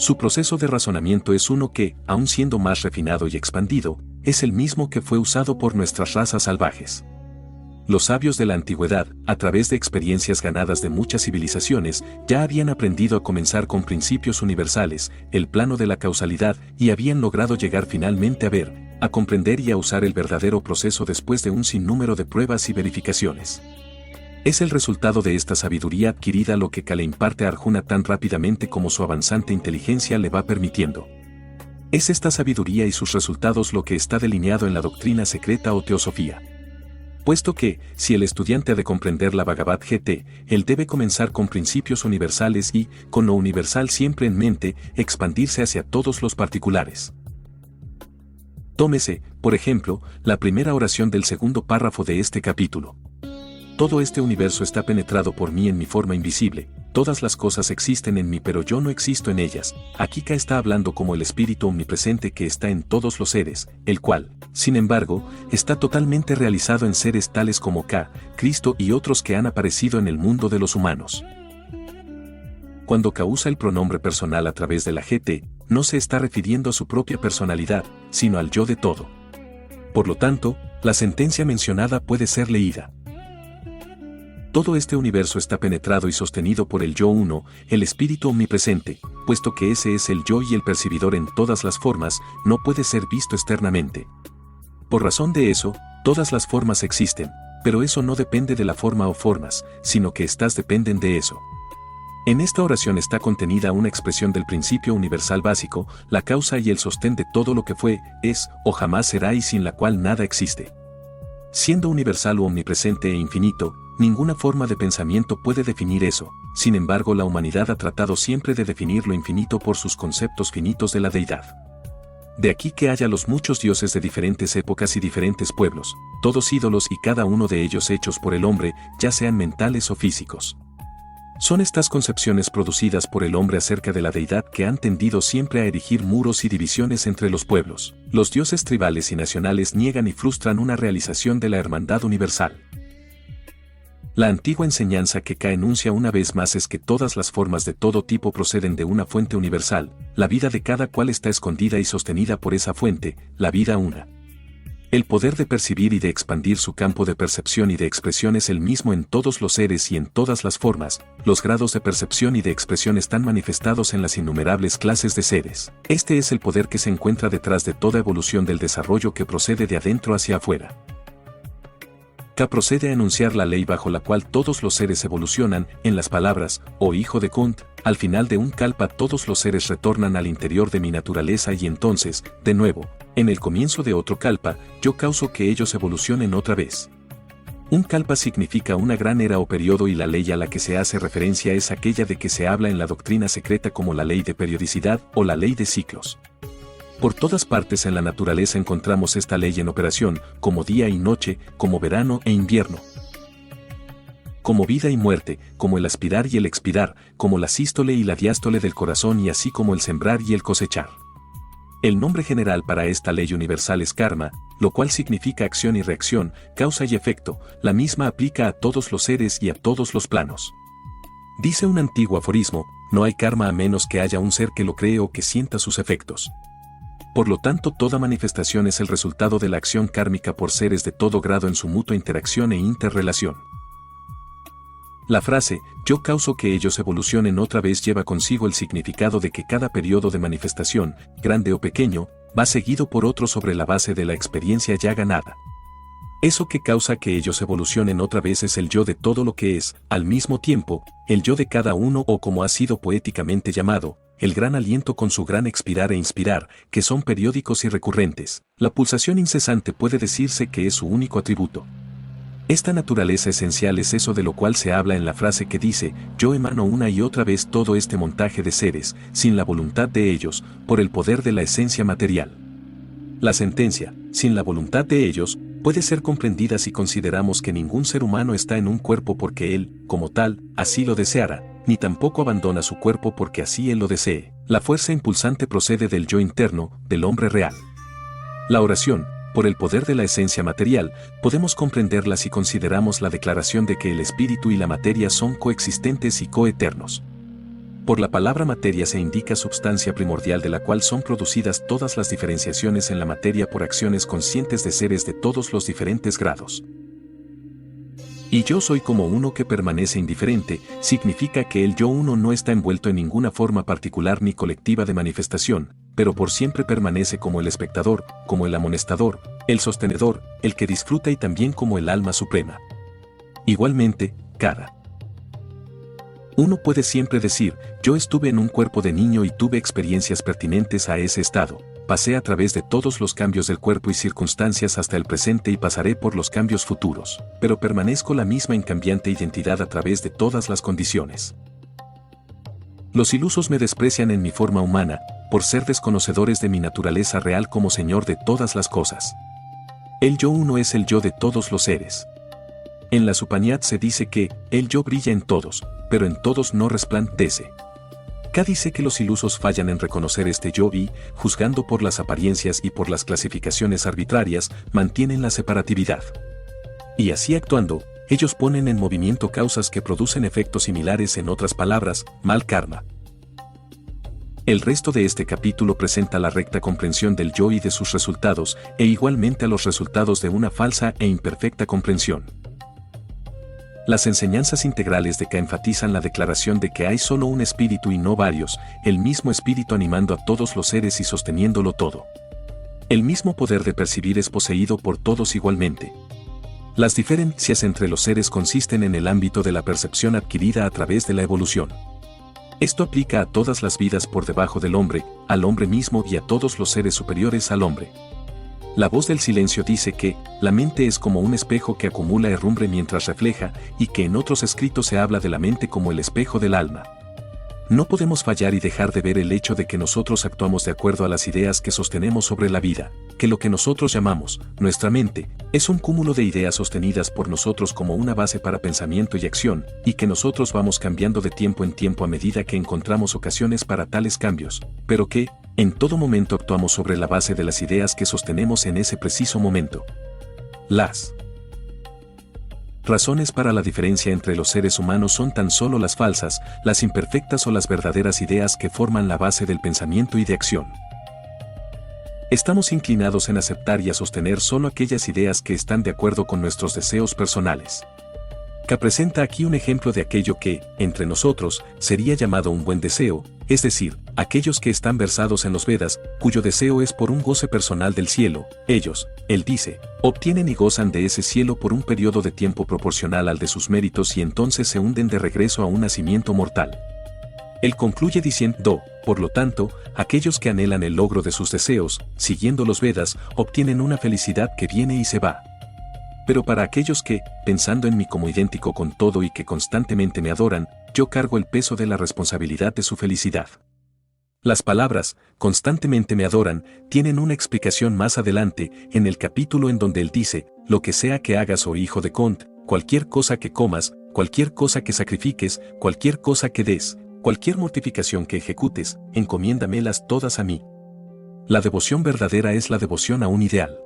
Su proceso de razonamiento es uno que, aun siendo más refinado y expandido, es el mismo que fue usado por nuestras razas salvajes. Los sabios de la antigüedad, a través de experiencias ganadas de muchas civilizaciones, ya habían aprendido a comenzar con principios universales, el plano de la causalidad, y habían logrado llegar finalmente a ver, a comprender y a usar el verdadero proceso después de un sinnúmero de pruebas y verificaciones. Es el resultado de esta sabiduría adquirida lo que le imparte a Arjuna tan rápidamente como su avanzante inteligencia le va permitiendo. Es esta sabiduría y sus resultados lo que está delineado en la doctrina secreta o teosofía. Puesto que, si el estudiante ha de comprender la Bhagavad Gita, él debe comenzar con principios universales y, con lo universal siempre en mente, expandirse hacia todos los particulares. Tómese, por ejemplo, la primera oración del segundo párrafo de este capítulo. Todo este universo está penetrado por mí en mi forma invisible, todas las cosas existen en mí pero yo no existo en ellas. Aquí Ka está hablando como el espíritu omnipresente que está en todos los seres, el cual, sin embargo, está totalmente realizado en seres tales como Ka, Cristo y otros que han aparecido en el mundo de los humanos. Cuando Ka usa el pronombre personal a través de la GT, no se está refiriendo a su propia personalidad, sino al yo de todo. Por lo tanto, la sentencia mencionada puede ser leída. Todo este universo está penetrado y sostenido por el Yo Uno, el Espíritu Omnipresente, puesto que ese es el Yo y el percibidor en todas las formas, no puede ser visto externamente. Por razón de eso, todas las formas existen, pero eso no depende de la forma o formas, sino que éstas dependen de eso. En esta oración está contenida una expresión del principio universal básico, la causa y el sostén de todo lo que fue, es, o jamás será y sin la cual nada existe. Siendo universal o omnipresente e infinito, ninguna forma de pensamiento puede definir eso, sin embargo la humanidad ha tratado siempre de definir lo infinito por sus conceptos finitos de la deidad. De aquí que haya los muchos dioses de diferentes épocas y diferentes pueblos, todos ídolos y cada uno de ellos hechos por el hombre, ya sean mentales o físicos. Son estas concepciones producidas por el hombre acerca de la deidad que han tendido siempre a erigir muros y divisiones entre los pueblos. Los dioses tribales y nacionales niegan y frustran una realización de la hermandad universal. La antigua enseñanza que Ka enuncia una vez más es que todas las formas de todo tipo proceden de una fuente universal, la vida de cada cual está escondida y sostenida por esa fuente, la vida una. El poder de percibir y de expandir su campo de percepción y de expresión es el mismo en todos los seres y en todas las formas, los grados de percepción y de expresión están manifestados en las innumerables clases de seres. Este es el poder que se encuentra detrás de toda evolución del desarrollo que procede de adentro hacia afuera. Ka procede a enunciar la ley bajo la cual todos los seres evolucionan, en las palabras, oh hijo de Kunt, al final de un kalpa todos los seres retornan al interior de mi naturaleza y entonces, de nuevo, en el comienzo de otro kalpa, yo causo que ellos evolucionen otra vez. Un kalpa significa una gran era o periodo y la ley a la que se hace referencia es aquella de que se habla en la doctrina secreta como la ley de periodicidad o la ley de ciclos. Por todas partes en la naturaleza encontramos esta ley en operación, como día y noche, como verano e invierno. Como vida y muerte, como el aspirar y el expirar, como la sístole y la diástole del corazón y así como el sembrar y el cosechar. El nombre general para esta ley universal es karma, lo cual significa acción y reacción, causa y efecto, la misma aplica a todos los seres y a todos los planos. Dice un antiguo aforismo, no hay karma a menos que haya un ser que lo cree o que sienta sus efectos. Por lo tanto, toda manifestación es el resultado de la acción kármica por seres de todo grado en su mutua interacción e interrelación. La frase, yo causo que ellos evolucionen otra vez lleva consigo el significado de que cada periodo de manifestación, grande o pequeño, va seguido por otro sobre la base de la experiencia ya ganada. Eso que causa que ellos evolucionen otra vez es el yo de todo lo que es, al mismo tiempo, el yo de cada uno o como ha sido poéticamente llamado, el gran aliento con su gran expirar e inspirar, que son periódicos y recurrentes. La pulsación incesante puede decirse que es su único atributo. Esta naturaleza esencial es eso de lo cual se habla en la frase que dice, yo emano una y otra vez todo este montaje de seres, sin la voluntad de ellos, por el poder de la esencia material. La sentencia, sin la voluntad de ellos, puede ser comprendida si consideramos que ningún ser humano está en un cuerpo porque él, como tal, así lo deseara, ni tampoco abandona su cuerpo porque así él lo desee. La fuerza impulsante procede del yo interno, del hombre real. La oración, por el poder de la esencia material, podemos comprenderla si consideramos la declaración de que el espíritu y la materia son coexistentes y coeternos. Por la palabra materia se indica substancia primordial de la cual son producidas todas las diferenciaciones en la materia por acciones conscientes de seres de todos los diferentes grados. Y yo soy como uno que permanece indiferente, significa que el yo uno no está envuelto en ninguna forma particular ni colectiva de manifestación, pero por siempre permanece como el espectador, como el amonestador, el sostenedor, el que disfruta y también como el alma suprema. Igualmente, cada uno puede siempre decir, yo estuve en un cuerpo de niño y tuve experiencias pertinentes a ese estado, pasé a través de todos los cambios del cuerpo y circunstancias hasta el presente y pasaré por los cambios futuros, pero permanezco la misma incambiante identidad a través de todas las condiciones. Los ilusos me desprecian en mi forma humana, por ser desconocedores de mi naturaleza real como Señor de todas las cosas. El yo uno es el yo de todos los seres. En la Upanishad se dice que, el yo brilla en todos, pero en todos no resplandece. K dice que los ilusos fallan en reconocer este yo y, juzgando por las apariencias y por las clasificaciones arbitrarias, mantienen la separatividad. Y así actuando, ellos ponen en movimiento causas que producen efectos similares, en otras palabras, mal karma. El resto de este capítulo presenta la recta comprensión del yo y de sus resultados, e igualmente a los resultados de una falsa e imperfecta comprensión. Las enseñanzas integrales de K enfatizan la declaración de que hay solo un espíritu y no varios, el mismo espíritu animando a todos los seres y sosteniéndolo todo. El mismo poder de percibir es poseído por todos igualmente. Las diferencias entre los seres consisten en el ámbito de la percepción adquirida a través de la evolución. Esto aplica a todas las vidas por debajo del hombre, al hombre mismo y a todos los seres superiores al hombre. La voz del silencio dice que, la mente es como un espejo que acumula herrumbre mientras refleja, y que en otros escritos se habla de la mente como el espejo del alma. No podemos fallar y dejar de ver el hecho de que nosotros actuamos de acuerdo a las ideas que sostenemos sobre la vida, que lo que nosotros llamamos, nuestra mente, es un cúmulo de ideas sostenidas por nosotros como una base para pensamiento y acción, y que nosotros vamos cambiando de tiempo en tiempo a medida que encontramos ocasiones para tales cambios, pero que, en todo momento actuamos sobre la base de las ideas que sostenemos en ese preciso momento. Las razones para la diferencia entre los seres humanos son tan solo las falsas, las imperfectas o las verdaderas ideas que forman la base del pensamiento y de acción. Estamos inclinados en aceptar y a sostener solo aquellas ideas que están de acuerdo con nuestros deseos personales. K presenta aquí un ejemplo de aquello que, entre nosotros, sería llamado un buen deseo, es decir, aquellos que están versados en los Vedas, cuyo deseo es por un goce personal del cielo, ellos, él dice, obtienen y gozan de ese cielo por un periodo de tiempo proporcional al de sus méritos y entonces se hunden de regreso a un nacimiento mortal. Él concluye diciendo, por lo tanto, aquellos que anhelan el logro de sus deseos, siguiendo los Vedas, obtienen una felicidad que viene y se va. Pero para aquellos que, pensando en mí como idéntico con todo y que constantemente me adoran, yo cargo el peso de la responsabilidad de su felicidad. Las palabras, constantemente me adoran, tienen una explicación más adelante, en el capítulo en donde él dice, lo que sea que hagas oh hijo de Cont, cualquier cosa que comas, cualquier cosa que sacrifiques, cualquier cosa que des, cualquier mortificación que ejecutes, encomiéndamelas todas a mí. La devoción verdadera es la devoción a un ideal.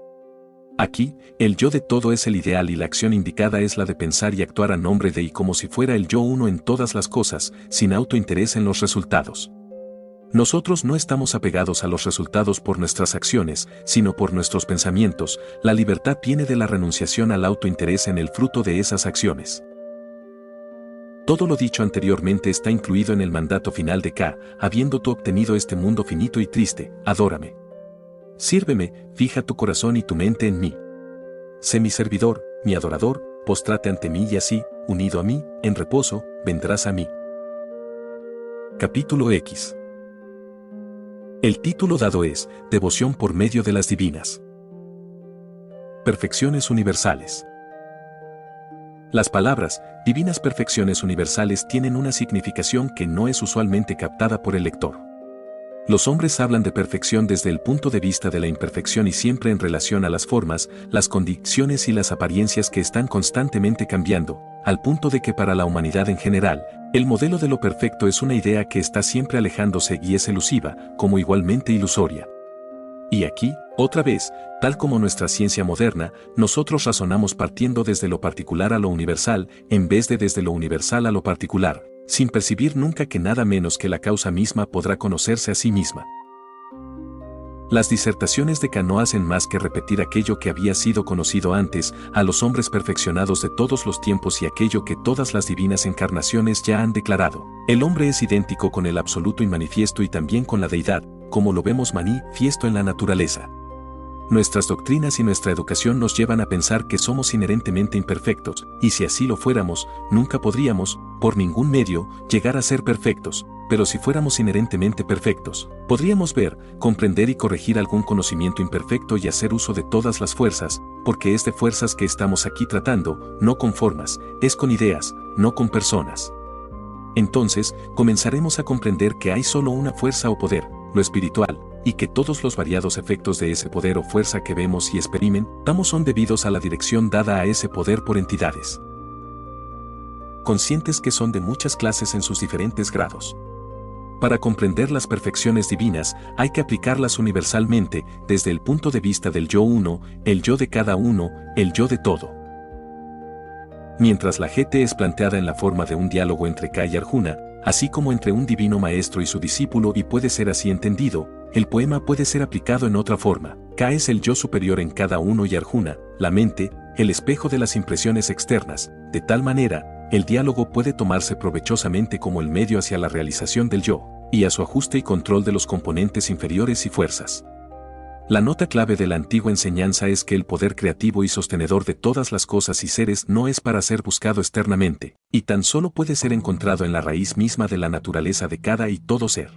Aquí, el yo de todo es el ideal y la acción indicada es la de pensar y actuar a nombre de y como si fuera el yo uno en todas las cosas, sin autointerés en los resultados. Nosotros no estamos apegados a los resultados por nuestras acciones, sino por nuestros pensamientos. La libertad viene de la renunciación al autointerés en el fruto de esas acciones. Todo lo dicho anteriormente está incluido en el mandato final de K, habiendo tú obtenido este mundo finito y triste, adórame. Sírveme, fija tu corazón y tu mente en mí. Sé mi servidor, mi adorador, póstrate ante mí y así, unido a mí, en reposo, vendrás a mí. Capítulo X. El título dado es, Devoción por medio de las divinas perfecciones universales. Las palabras, divinas perfecciones universales tienen una significación que no es usualmente captada por el lector. Los hombres hablan de perfección desde el punto de vista de la imperfección y siempre en relación a las formas, las condiciones y las apariencias que están constantemente cambiando, al punto de que para la humanidad en general, el modelo de lo perfecto es una idea que está siempre alejándose y es elusiva, como igualmente ilusoria. Y aquí, otra vez, tal como nuestra ciencia moderna, nosotros razonamos partiendo desde lo particular a lo universal, en vez de desde lo universal a lo particular, sin percibir nunca que nada menos que la causa misma podrá conocerse a sí misma. Las disertaciones de Kant no hacen más que repetir aquello que había sido conocido antes a los hombres perfeccionados de todos los tiempos y aquello que todas las divinas encarnaciones ya han declarado. El hombre es idéntico con el absoluto y manifiesto y también con la deidad, como lo vemos manifiesto en la naturaleza. Nuestras doctrinas y nuestra educación nos llevan a pensar que somos inherentemente imperfectos, y si así lo fuéramos, nunca podríamos, por ningún medio, llegar a ser perfectos, pero si fuéramos inherentemente perfectos, podríamos ver, comprender y corregir algún conocimiento imperfecto y hacer uso de todas las fuerzas, porque es de fuerzas que estamos aquí tratando, no con formas, es con ideas, no con personas. Entonces, comenzaremos a comprender que hay solo una fuerza o poder, lo espiritual, y que todos los variados efectos de ese poder o fuerza que vemos y experimentamos son debidos a la dirección dada a ese poder por entidades conscientes que son de muchas clases en sus diferentes grados. Para comprender las perfecciones divinas, hay que aplicarlas universalmente, desde el punto de vista del yo uno, el yo de cada uno, el yo de todo. Mientras la GT es planteada en la forma de un diálogo entre K y Arjuna, así como entre un divino maestro y su discípulo y puede ser así entendido, el poema puede ser aplicado en otra forma. K es el yo superior en cada uno y Arjuna, la mente, el espejo de las impresiones externas, de tal manera, el diálogo puede tomarse provechosamente como el medio hacia la realización del yo, y a su ajuste y control de los componentes inferiores y fuerzas. La nota clave de la antigua enseñanza es que el poder creativo y sostenedor de todas las cosas y seres no es para ser buscado externamente, y tan solo puede ser encontrado en la raíz misma de la naturaleza de cada y todo ser.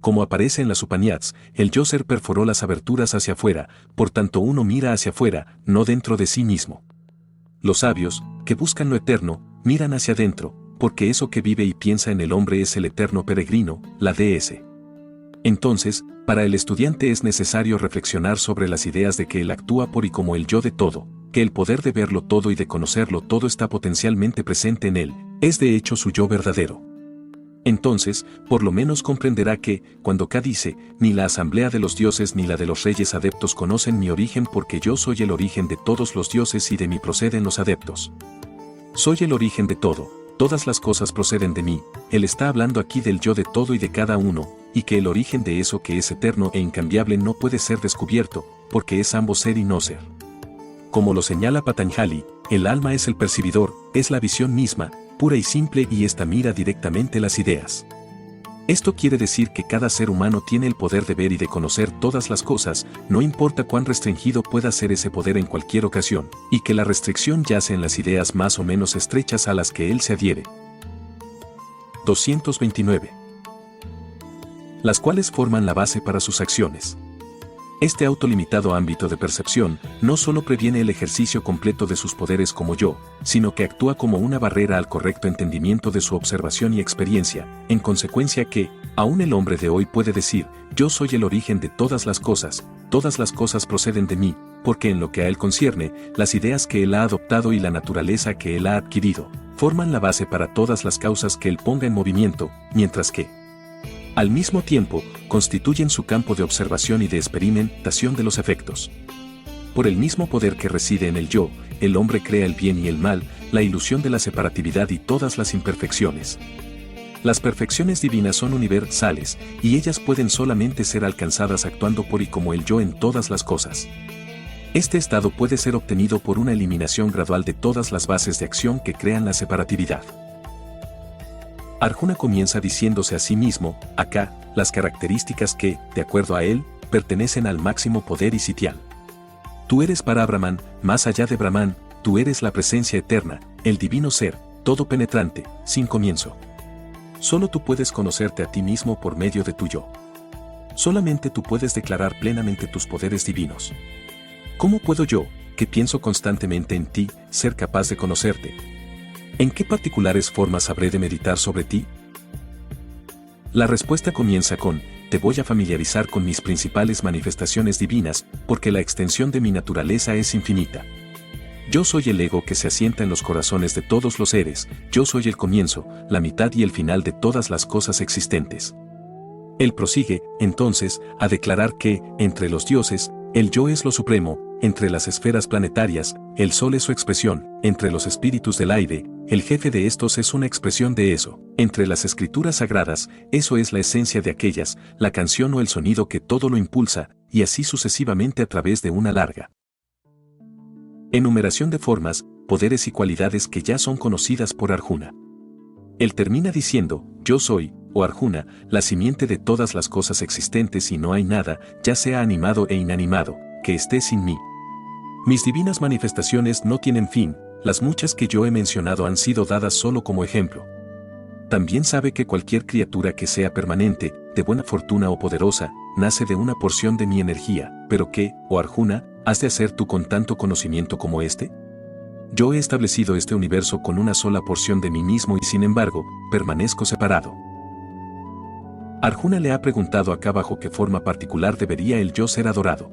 Como aparece en las Upanishads, el yo ser perforó las aberturas hacia afuera, por tanto uno mira hacia afuera, no dentro de sí mismo. Los sabios, que buscan lo eterno, miran hacia adentro, porque eso que vive y piensa en el hombre es el eterno peregrino, la DS. Entonces, para el estudiante es necesario reflexionar sobre las ideas de que él actúa por y como el yo de todo, que el poder de verlo todo y de conocerlo todo está potencialmente presente en él, es de hecho su yo verdadero. Entonces, por lo menos comprenderá que, cuando K dice, ni la asamblea de los dioses ni la de los reyes adeptos conocen mi origen porque yo soy el origen de todos los dioses y de mí proceden los adeptos. Soy el origen de todo, todas las cosas proceden de mí, él está hablando aquí del yo de todo y de cada uno, y que el origen de eso que es eterno e incambiable no puede ser descubierto, porque es ambos ser y no ser. Como lo señala Patanjali, el alma es el percibidor, es la visión misma, pura y simple y esta mira directamente las ideas. Esto quiere decir que cada ser humano tiene el poder de ver y de conocer todas las cosas, no importa cuán restringido pueda ser ese poder en cualquier ocasión, y que la restricción yace en las ideas más o menos estrechas a las que él se adhiere. 229. Las cuales forman la base para sus acciones. Este autolimitado ámbito de percepción no solo previene el ejercicio completo de sus poderes como yo, sino que actúa como una barrera al correcto entendimiento de su observación y experiencia, en consecuencia que, aún el hombre de hoy puede decir, yo soy el origen de todas las cosas proceden de mí, porque en lo que a él concierne, las ideas que él ha adoptado y la naturaleza que él ha adquirido, forman la base para todas las causas que él ponga en movimiento, mientras que, al mismo tiempo, constituyen su campo de observación y de experimentación de los efectos. Por el mismo poder que reside en el yo, el hombre crea el bien y el mal, la ilusión de la separatividad y todas las imperfecciones. Las perfecciones divinas son universales, y ellas pueden solamente ser alcanzadas actuando por y como el yo en todas las cosas. Este estado puede ser obtenido por una eliminación gradual de todas las bases de acción que crean la separatividad. Arjuna comienza diciéndose a sí mismo, acá, las características que, de acuerdo a él, pertenecen al máximo poder y sitial. Tú eres para Brahman, más allá de Brahman, tú eres la presencia eterna, el divino ser, todo penetrante, sin comienzo. Solo tú puedes conocerte a ti mismo por medio de tu yo. Solamente tú puedes declarar plenamente tus poderes divinos. ¿Cómo puedo yo, que pienso constantemente en ti, ser capaz de conocerte? ¿En qué particulares formas habré de meditar sobre ti? La respuesta comienza con, te voy a familiarizar con mis principales manifestaciones divinas, porque la extensión de mi naturaleza es infinita. Yo soy el ego que se asienta en los corazones de todos los seres, yo soy el comienzo, la mitad y el final de todas las cosas existentes. Él prosigue, entonces, a declarar que, entre los dioses, el yo es lo supremo, entre las esferas planetarias, el Sol es su expresión, entre los espíritus del aire, el jefe de estos es una expresión de eso, entre las escrituras sagradas, eso es la esencia de aquellas, la canción o el sonido que todo lo impulsa, y así sucesivamente a través de una larga enumeración de formas, poderes y cualidades que ya son conocidas por Arjuna. Él termina diciendo, yo soy, o Arjuna, la simiente de todas las cosas existentes y no hay nada, ya sea animado e inanimado, que esté sin mí. Mis divinas manifestaciones no tienen fin, las muchas que yo he mencionado han sido dadas solo como ejemplo. También sabe que cualquier criatura que sea permanente, de buena fortuna o poderosa, nace de una porción de mi energía, pero ¿qué, oh Arjuna, has de hacer tú con tanto conocimiento como este? Yo he establecido este universo con una sola porción de mí mismo y sin embargo, permanezco separado. Arjuna le ha preguntado a K bajo qué forma particular debería el yo ser adorado.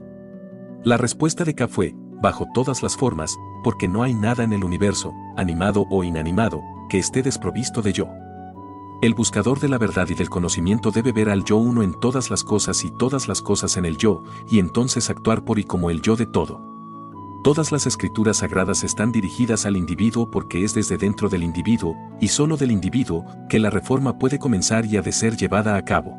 La respuesta de K fue, bajo todas las formas, porque no hay nada en el universo, animado o inanimado, que esté desprovisto de yo. El buscador de la verdad y del conocimiento debe ver al yo uno en todas las cosas y todas las cosas en el yo, y entonces actuar por y como el yo de todo. Todas las escrituras sagradas están dirigidas al individuo porque es desde dentro del individuo, y solo del individuo, que la reforma puede comenzar y ha de ser llevada a cabo.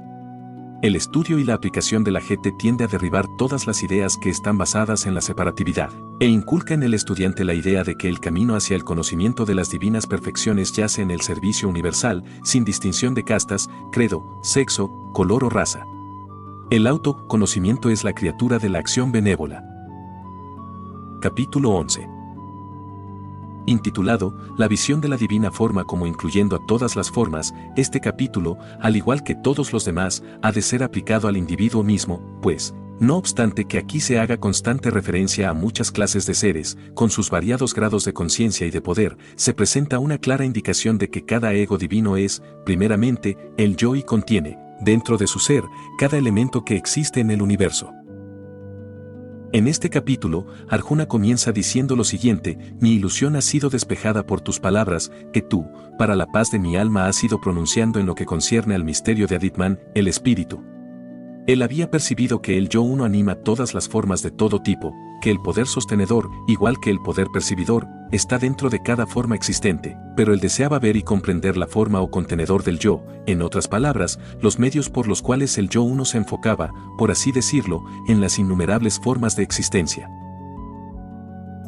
El estudio y la aplicación de la GT tiende a derribar todas las ideas que están basadas en la separatividad, e inculca en el estudiante la idea de que el camino hacia el conocimiento de las divinas perfecciones yace en el servicio universal, sin distinción de castas, credo, sexo, color o raza. El autoconocimiento es la criatura de la acción benévola. Capítulo 11. Intitulado, La visión de la divina forma como incluyendo a todas las formas, este capítulo, al igual que todos los demás, ha de ser aplicado al individuo mismo, pues, no obstante que aquí se haga constante referencia a muchas clases de seres, con sus variados grados de conciencia y de poder, se presenta una clara indicación de que cada ego divino es, primeramente, el yo y contiene, dentro de su ser, cada elemento que existe en el universo. En este capítulo, Arjuna comienza diciendo lo siguiente, mi ilusión ha sido despejada por tus palabras, que tú, para la paz de mi alma has ido pronunciando en lo que concierne al misterio de Aditman, el espíritu. Él había percibido que el yo uno anima todas las formas de todo tipo, que el poder sostenedor, igual que el poder percibidor, está dentro de cada forma existente, pero él deseaba ver y comprender la forma o contenedor del yo, en otras palabras, los medios por los cuales el yo uno se enfocaba, por así decirlo, en las innumerables formas de existencia.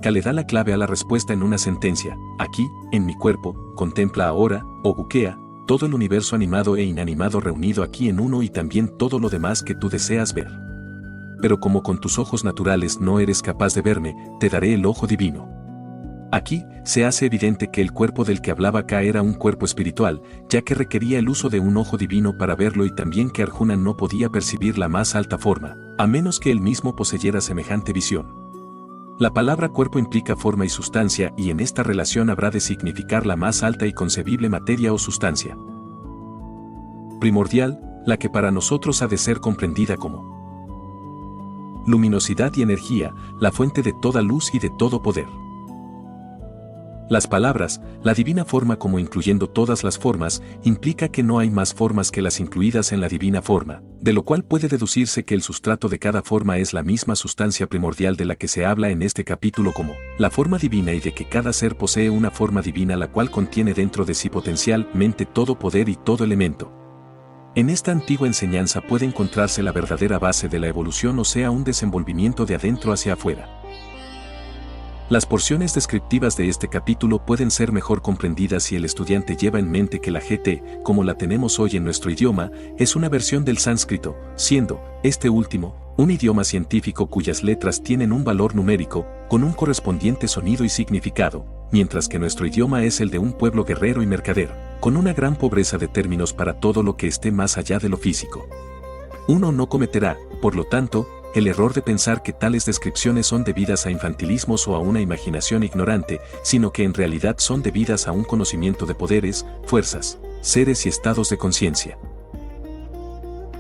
K le da la clave a la respuesta en una sentencia, aquí, en mi cuerpo, contempla ahora, o buquea, todo el universo animado e inanimado reunido aquí en uno y también todo lo demás que tú deseas ver. Pero como con tus ojos naturales no eres capaz de verme, te daré el ojo divino. Aquí, se hace evidente que el cuerpo del que hablaba K era un cuerpo espiritual, ya que requería el uso de un ojo divino para verlo y también que Arjuna no podía percibir la más alta forma, a menos que él mismo poseyera semejante visión. La palabra cuerpo implica forma y sustancia y en esta relación habrá de significar la más alta y concebible materia o sustancia. Primordial, la que para nosotros ha de ser comprendida como luminosidad y energía, la fuente de toda luz y de todo poder. Las palabras, la divina forma como incluyendo todas las formas, implica que no hay más formas que las incluidas en la divina forma, de lo cual puede deducirse que el sustrato de cada forma es la misma sustancia primordial de la que se habla en este capítulo como la forma divina y de que cada ser posee una forma divina la cual contiene dentro de sí potencialmente todo poder y todo elemento. En esta antigua enseñanza puede encontrarse la verdadera base de la evolución, o sea, un desenvolvimiento de adentro hacia afuera. Las porciones descriptivas de este capítulo pueden ser mejor comprendidas si el estudiante lleva en mente que la GT, como la tenemos hoy en nuestro idioma, es una versión del sánscrito, siendo, este último, un idioma científico cuyas letras tienen un valor numérico, con un correspondiente sonido y significado, mientras que nuestro idioma es el de un pueblo guerrero y mercader, con una gran pobreza de términos para todo lo que esté más allá de lo físico. Uno no cometerá, por lo tanto, el error de pensar que tales descripciones son debidas a infantilismos o a una imaginación ignorante, sino que en realidad son debidas a un conocimiento de poderes, fuerzas, seres y estados de conciencia.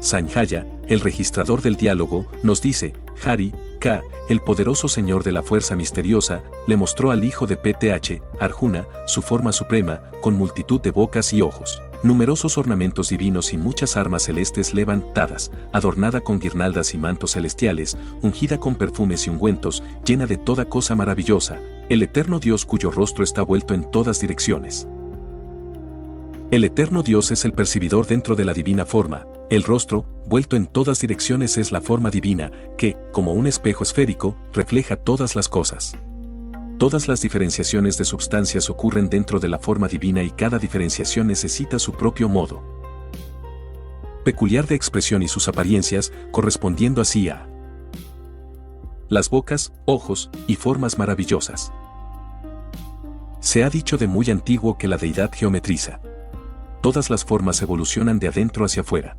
Sanjaya, el registrador del diálogo, nos dice, Hari, K, el poderoso señor de la fuerza misteriosa, le mostró al hijo de PTH, Arjuna, su forma suprema, con multitud de bocas y ojos. Numerosos ornamentos divinos y muchas armas celestes levantadas, adornada con guirnaldas y mantos celestiales, ungida con perfumes y ungüentos, llena de toda cosa maravillosa, el eterno Dios cuyo rostro está vuelto en todas direcciones. El eterno Dios es el percibidor dentro de la divina forma, el rostro, vuelto en todas direcciones es la forma divina, que, como un espejo esférico, refleja todas las cosas. Todas las diferenciaciones de substancias ocurren dentro de la forma divina y cada diferenciación necesita su propio modo peculiar de expresión y sus apariencias, correspondiendo así a las bocas, ojos y formas maravillosas. Se ha dicho de muy antiguo que la deidad geometriza. Todas las formas evolucionan de adentro hacia afuera.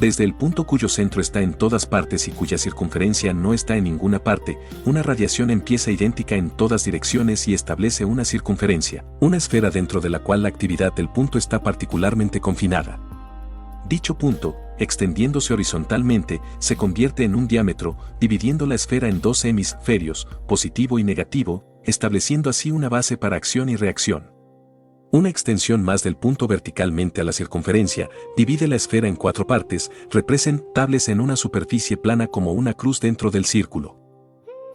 Desde el punto cuyo centro está en todas partes y cuya circunferencia no está en ninguna parte, una radiación empieza idéntica en todas direcciones y establece una circunferencia, una esfera dentro de la cual la actividad del punto está particularmente confinada. Dicho punto, extendiéndose horizontalmente, se convierte en un diámetro, dividiendo la esfera en dos hemisferios, positivo y negativo, estableciendo así una base para acción y reacción. Una extensión más del punto verticalmente a la circunferencia divide la esfera en 4 partes, representables en una superficie plana como una cruz dentro del círculo.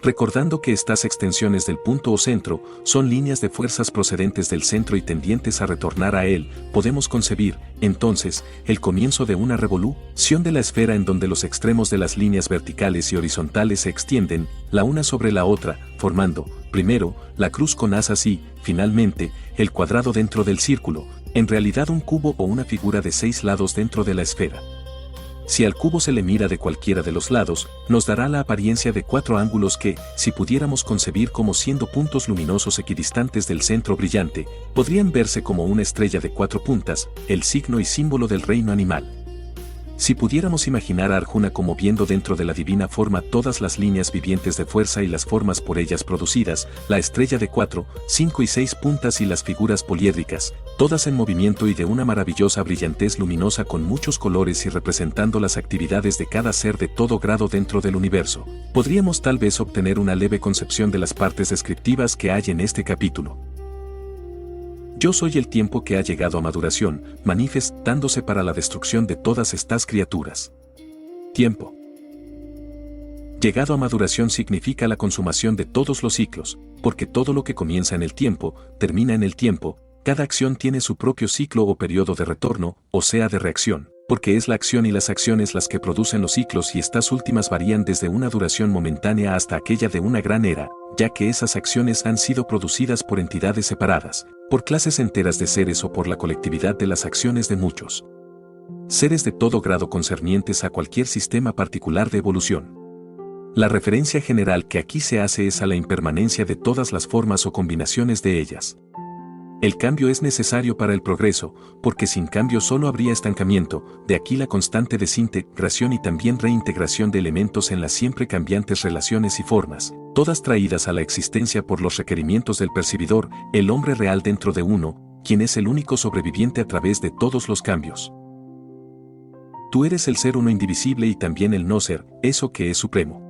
Recordando que estas extensiones del punto o centro son líneas de fuerzas procedentes del centro y tendientes a retornar a él, podemos concebir, entonces, el comienzo de una revolución de la esfera en donde los extremos de las líneas verticales y horizontales se extienden, la una sobre la otra, formando, primero, la cruz con asas y, finalmente, el cuadrado dentro del círculo, en realidad un cubo o una figura de 6 lados dentro de la esfera. Si al cubo se le mira de cualquiera de los lados, nos dará la apariencia de 4 ángulos que, si pudiéramos concebir como siendo puntos luminosos equidistantes del centro brillante, podrían verse como una estrella de 4 puntas, el signo y símbolo del reino animal. Si pudiéramos imaginar a Arjuna como viendo dentro de la divina forma todas las líneas vivientes de fuerza y las formas por ellas producidas, la estrella de 4, 5 y 6 puntas y las figuras poliédricas, todas en movimiento y de una maravillosa brillantez luminosa con muchos colores y representando las actividades de cada ser de todo grado dentro del universo, podríamos tal vez obtener una leve concepción de las partes descriptivas que hay en este capítulo. Yo soy el tiempo que ha llegado a maduración, manifestándose para la destrucción de todas estas criaturas. Tiempo. Llegado a maduración significa la consumación de todos los ciclos, porque todo lo que comienza en el tiempo, termina en el tiempo, cada acción tiene su propio ciclo o periodo de retorno, o sea de reacción, porque es la acción y las acciones las que producen los ciclos y estas últimas varían desde una duración momentánea hasta aquella de una gran era, ya que esas acciones han sido producidas por entidades separadas, por clases enteras de seres o por la colectividad de las acciones de muchos seres de todo grado concernientes a cualquier sistema particular de evolución. La referencia general que aquí se hace es a la impermanencia de todas las formas o combinaciones de ellas. El cambio es necesario para el progreso, porque sin cambio solo habría estancamiento, de aquí la constante desintegración y también reintegración de elementos en las siempre cambiantes relaciones y formas, todas traídas a la existencia por los requerimientos del percibidor, el hombre real dentro de uno, quien es el único sobreviviente a través de todos los cambios. Tú eres el ser uno indivisible y también el no ser, eso que es supremo.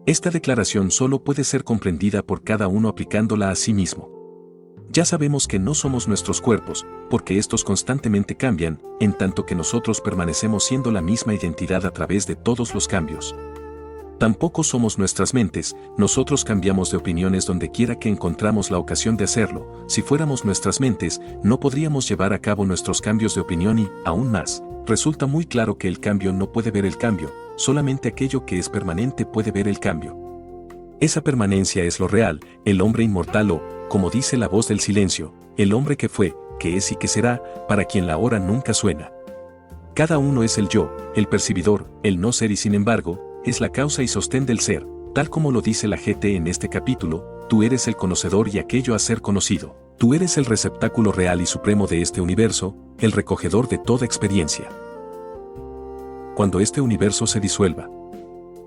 Esta declaración solo puede ser comprendida por cada uno aplicándola a sí mismo. Ya sabemos que no somos nuestros cuerpos, porque estos constantemente cambian, en tanto que nosotros permanecemos siendo la misma identidad a través de todos los cambios. Tampoco somos nuestras mentes, nosotros cambiamos de opiniones donde quiera que encontramos la ocasión de hacerlo. Si fuéramos nuestras mentes, no podríamos llevar a cabo nuestros cambios de opinión y, aún más, resulta muy claro que el cambio no puede ver el cambio, solamente aquello que es permanente puede ver el cambio. Esa permanencia es lo real, el hombre inmortal o, como dice la voz del silencio, el hombre que fue, que es y que será, para quien la hora nunca suena. Cada uno es el yo, el percibidor, el no ser y sin embargo, es la causa y sostén del ser, tal como lo dice la GT en este capítulo, tú eres el conocedor y aquello a ser conocido, tú eres el receptáculo real y supremo de este universo, el recogedor de toda experiencia. Cuando este universo se disuelva,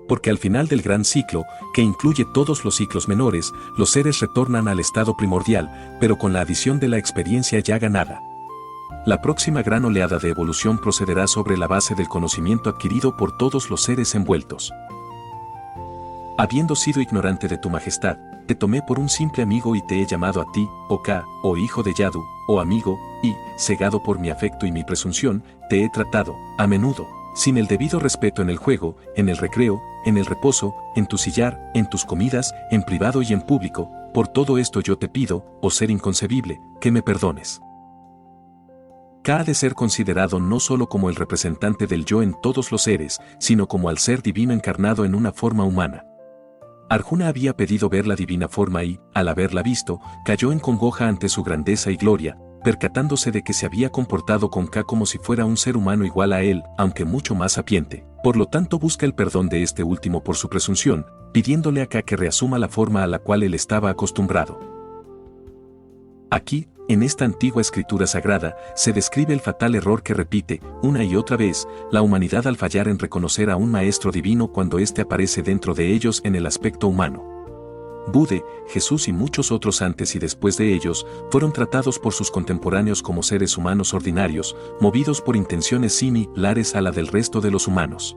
porque al final del gran ciclo, que incluye todos los ciclos menores, los seres retornan al estado primordial, pero con la adición de la experiencia ya ganada. La próxima gran oleada de evolución procederá sobre la base del conocimiento adquirido por todos los seres envueltos. Habiendo sido ignorante de tu majestad, te tomé por un simple amigo y te he llamado a ti, oh Ka, oh hijo de Yadu, oh amigo, y, cegado por mi afecto y mi presunción, te he tratado, a menudo, sin el debido respeto en el juego, en el recreo, en el reposo, en tu sillar, en tus comidas, en privado y en público. Por todo esto yo te pido, oh ser inconcebible, que me perdones. Ka ha de ser considerado no solo como el representante del yo en todos los seres, sino como al ser divino encarnado en una forma humana. Arjuna había pedido ver la divina forma y, al haberla visto, cayó en congoja ante su grandeza y gloria, percatándose de que se había comportado con Ka como si fuera un ser humano igual a él, aunque mucho más sapiente. Por lo tanto busca el perdón de este último por su presunción, pidiéndole a Ka que reasuma la forma a la cual él estaba acostumbrado. Aquí, en esta antigua escritura sagrada, se describe el fatal error que repite, una y otra vez, la humanidad al fallar en reconocer a un maestro divino cuando éste aparece dentro de ellos en el aspecto humano. Buda, Jesús y muchos otros antes y después de ellos, fueron tratados por sus contemporáneos como seres humanos ordinarios, movidos por intenciones similares a la del resto de los humanos.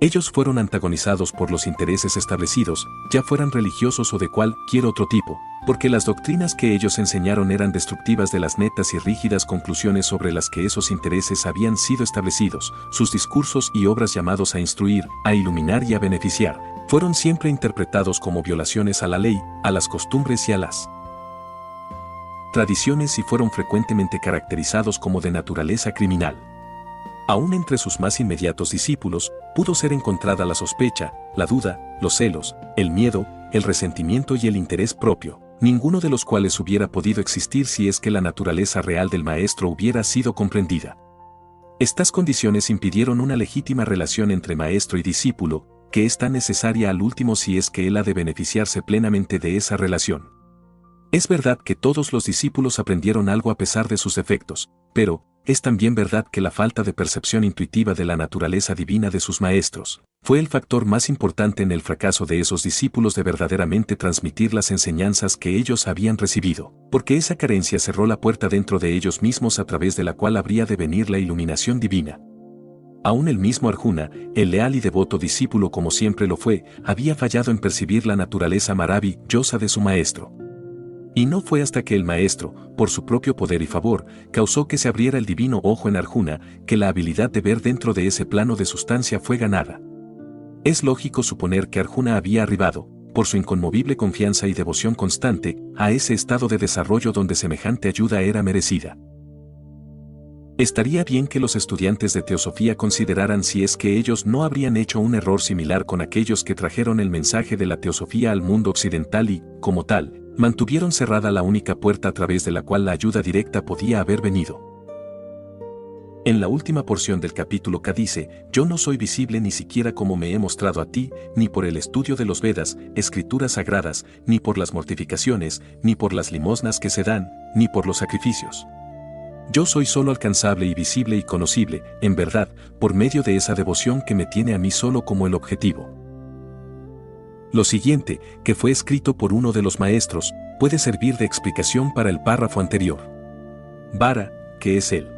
Ellos fueron antagonizados por los intereses establecidos, ya fueran religiosos o de cualquier otro tipo, porque las doctrinas que ellos enseñaron eran destructivas de las netas y rígidas conclusiones sobre las que esos intereses habían sido establecidos. Sus discursos y obras llamados a instruir, a iluminar y a beneficiar, fueron siempre interpretados como violaciones a la ley, a las costumbres y a las tradiciones y fueron frecuentemente caracterizados como de naturaleza criminal. Aún entre sus más inmediatos discípulos, pudo ser encontrada la sospecha, la duda, los celos, el miedo, el resentimiento y el interés propio, ninguno de los cuales hubiera podido existir si es que la naturaleza real del maestro hubiera sido comprendida. Estas condiciones impidieron una legítima relación entre maestro y discípulo, que es tan necesaria al último si es que él ha de beneficiarse plenamente de esa relación. Es verdad que todos los discípulos aprendieron algo a pesar de sus defectos, pero, es también verdad que la falta de percepción intuitiva de la naturaleza divina de sus maestros fue el factor más importante en el fracaso de esos discípulos de verdaderamente transmitir las enseñanzas que ellos habían recibido, porque esa carencia cerró la puerta dentro de ellos mismos a través de la cual habría de venir la iluminación divina. Aún el mismo Arjuna, el leal y devoto discípulo como siempre lo fue, había fallado en percibir la naturaleza maravillosa de su maestro. Y no fue hasta que el maestro, por su propio poder y favor, causó que se abriera el divino ojo en Arjuna, que la habilidad de ver dentro de ese plano de sustancia fue ganada. Es lógico suponer que Arjuna había arribado, por su inconmovible confianza y devoción constante, a ese estado de desarrollo donde semejante ayuda era merecida. Estaría bien que los estudiantes de teosofía consideraran si es que ellos no habrían hecho un error similar con aquellos que trajeron el mensaje de la teosofía al mundo occidental y, como tal, mantuvieron cerrada la única puerta a través de la cual la ayuda directa podía haber venido. En la última porción del capítulo K dice, yo no soy visible ni siquiera como me he mostrado a ti, ni por el estudio de los Vedas, escrituras sagradas, ni por las mortificaciones, ni por las limosnas que se dan, ni por los sacrificios. Yo soy solo alcanzable y visible y conocible, en verdad, por medio de esa devoción que me tiene a mí solo como el objetivo. Lo siguiente, que fue escrito por uno de los maestros, puede servir de explicación para el párrafo anterior. Vara, que es el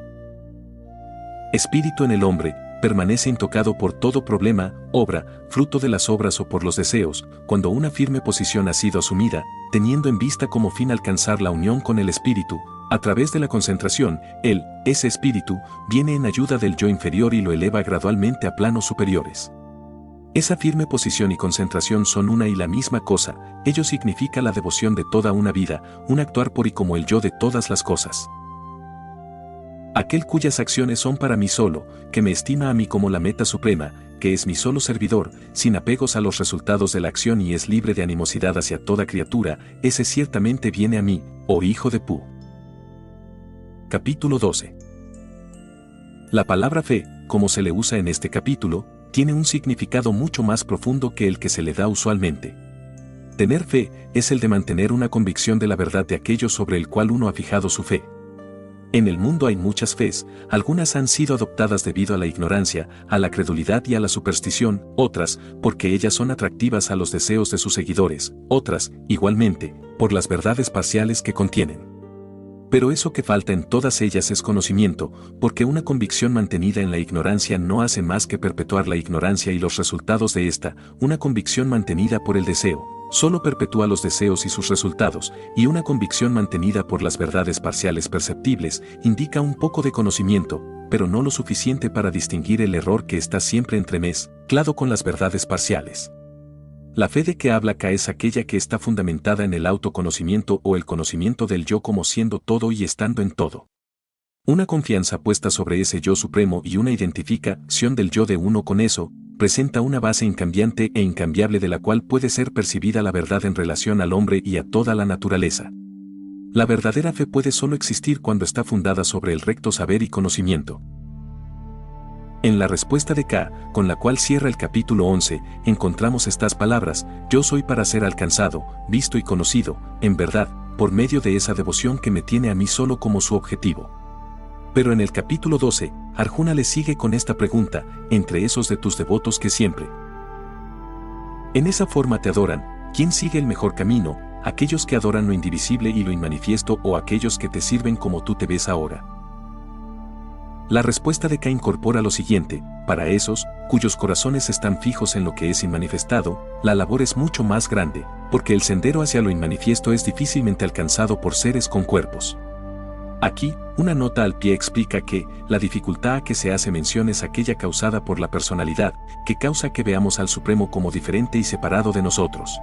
espíritu en el hombre, permanece intocado por todo problema, obra, fruto de las obras o por los deseos, cuando una firme posición ha sido asumida, teniendo en vista como fin alcanzar la unión con el espíritu. A través de la concentración, ese espíritu, viene en ayuda del yo inferior y lo eleva gradualmente a planos superiores. Esa firme posición y concentración son una y la misma cosa, ello significa la devoción de toda una vida, un actuar por y como el yo de todas las cosas. Aquel cuyas acciones son para mí solo, que me estima a mí como la meta suprema, que es mi solo servidor, sin apegos a los resultados de la acción y es libre de animosidad hacia toda criatura, ese ciertamente viene a mí, oh hijo de Pu. Capítulo 12. La palabra fe, como se le usa en este capítulo, tiene un significado mucho más profundo que el que se le da usualmente. Tener fe es el de mantener una convicción de la verdad de aquello sobre el cual uno ha fijado su fe. En el mundo hay muchas fes, algunas han sido adoptadas debido a la ignorancia, a la credulidad y a la superstición, otras, porque ellas son atractivas a los deseos de sus seguidores, otras, igualmente, por las verdades parciales que contienen. Pero eso que falta en todas ellas es conocimiento, porque una convicción mantenida en la ignorancia no hace más que perpetuar la ignorancia y los resultados de esta, una convicción mantenida por el deseo, solo perpetúa los deseos y sus resultados, y una convicción mantenida por las verdades parciales perceptibles indica un poco de conocimiento, pero no lo suficiente para distinguir el error que está siempre entremezclado con las verdades parciales. La fe de que habla K es aquella que está fundamentada en el autoconocimiento o el conocimiento del yo como siendo todo y estando en todo. Una confianza puesta sobre ese yo supremo y una identificación del yo de uno con eso, presenta una base incambiante e incambiable de la cual puede ser percibida la verdad en relación al hombre y a toda la naturaleza. La verdadera fe puede solo existir cuando está fundada sobre el recto saber y conocimiento. En la respuesta de K, con la cual cierra el capítulo 11, encontramos estas palabras: yo soy para ser alcanzado, visto y conocido, en verdad, por medio de esa devoción que me tiene a mí solo como su objetivo. Pero en el capítulo 12, Arjuna le sigue con esta pregunta: entre esos de tus devotos que siempre en esa forma te adoran, ¿quién sigue el mejor camino? ¿Aquellos que adoran lo indivisible y lo inmanifiesto o aquellos que te sirven como tú te ves ahora? La respuesta de K incorpora lo siguiente: para esos, cuyos corazones están fijos en lo que es inmanifestado, la labor es mucho más grande, porque el sendero hacia lo inmanifiesto es difícilmente alcanzado por seres con cuerpos. Aquí, una nota al pie explica que la dificultad a que se hace mención es aquella causada por la personalidad, que causa que veamos al Supremo como diferente y separado de nosotros.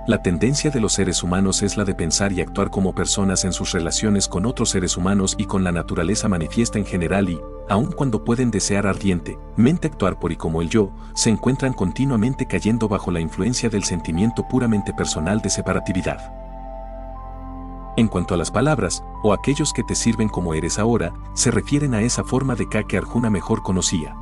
La tendencia de los seres humanos es la de pensar y actuar como personas en sus relaciones con otros seres humanos y con la naturaleza manifiesta en general y, aun cuando pueden desear ardientemente actuar por y como el yo, se encuentran continuamente cayendo bajo la influencia del sentimiento puramente personal de separatividad. En cuanto a las palabras, o aquellos que te sirven como eres ahora, se refieren a esa forma de K que Arjuna mejor conocía.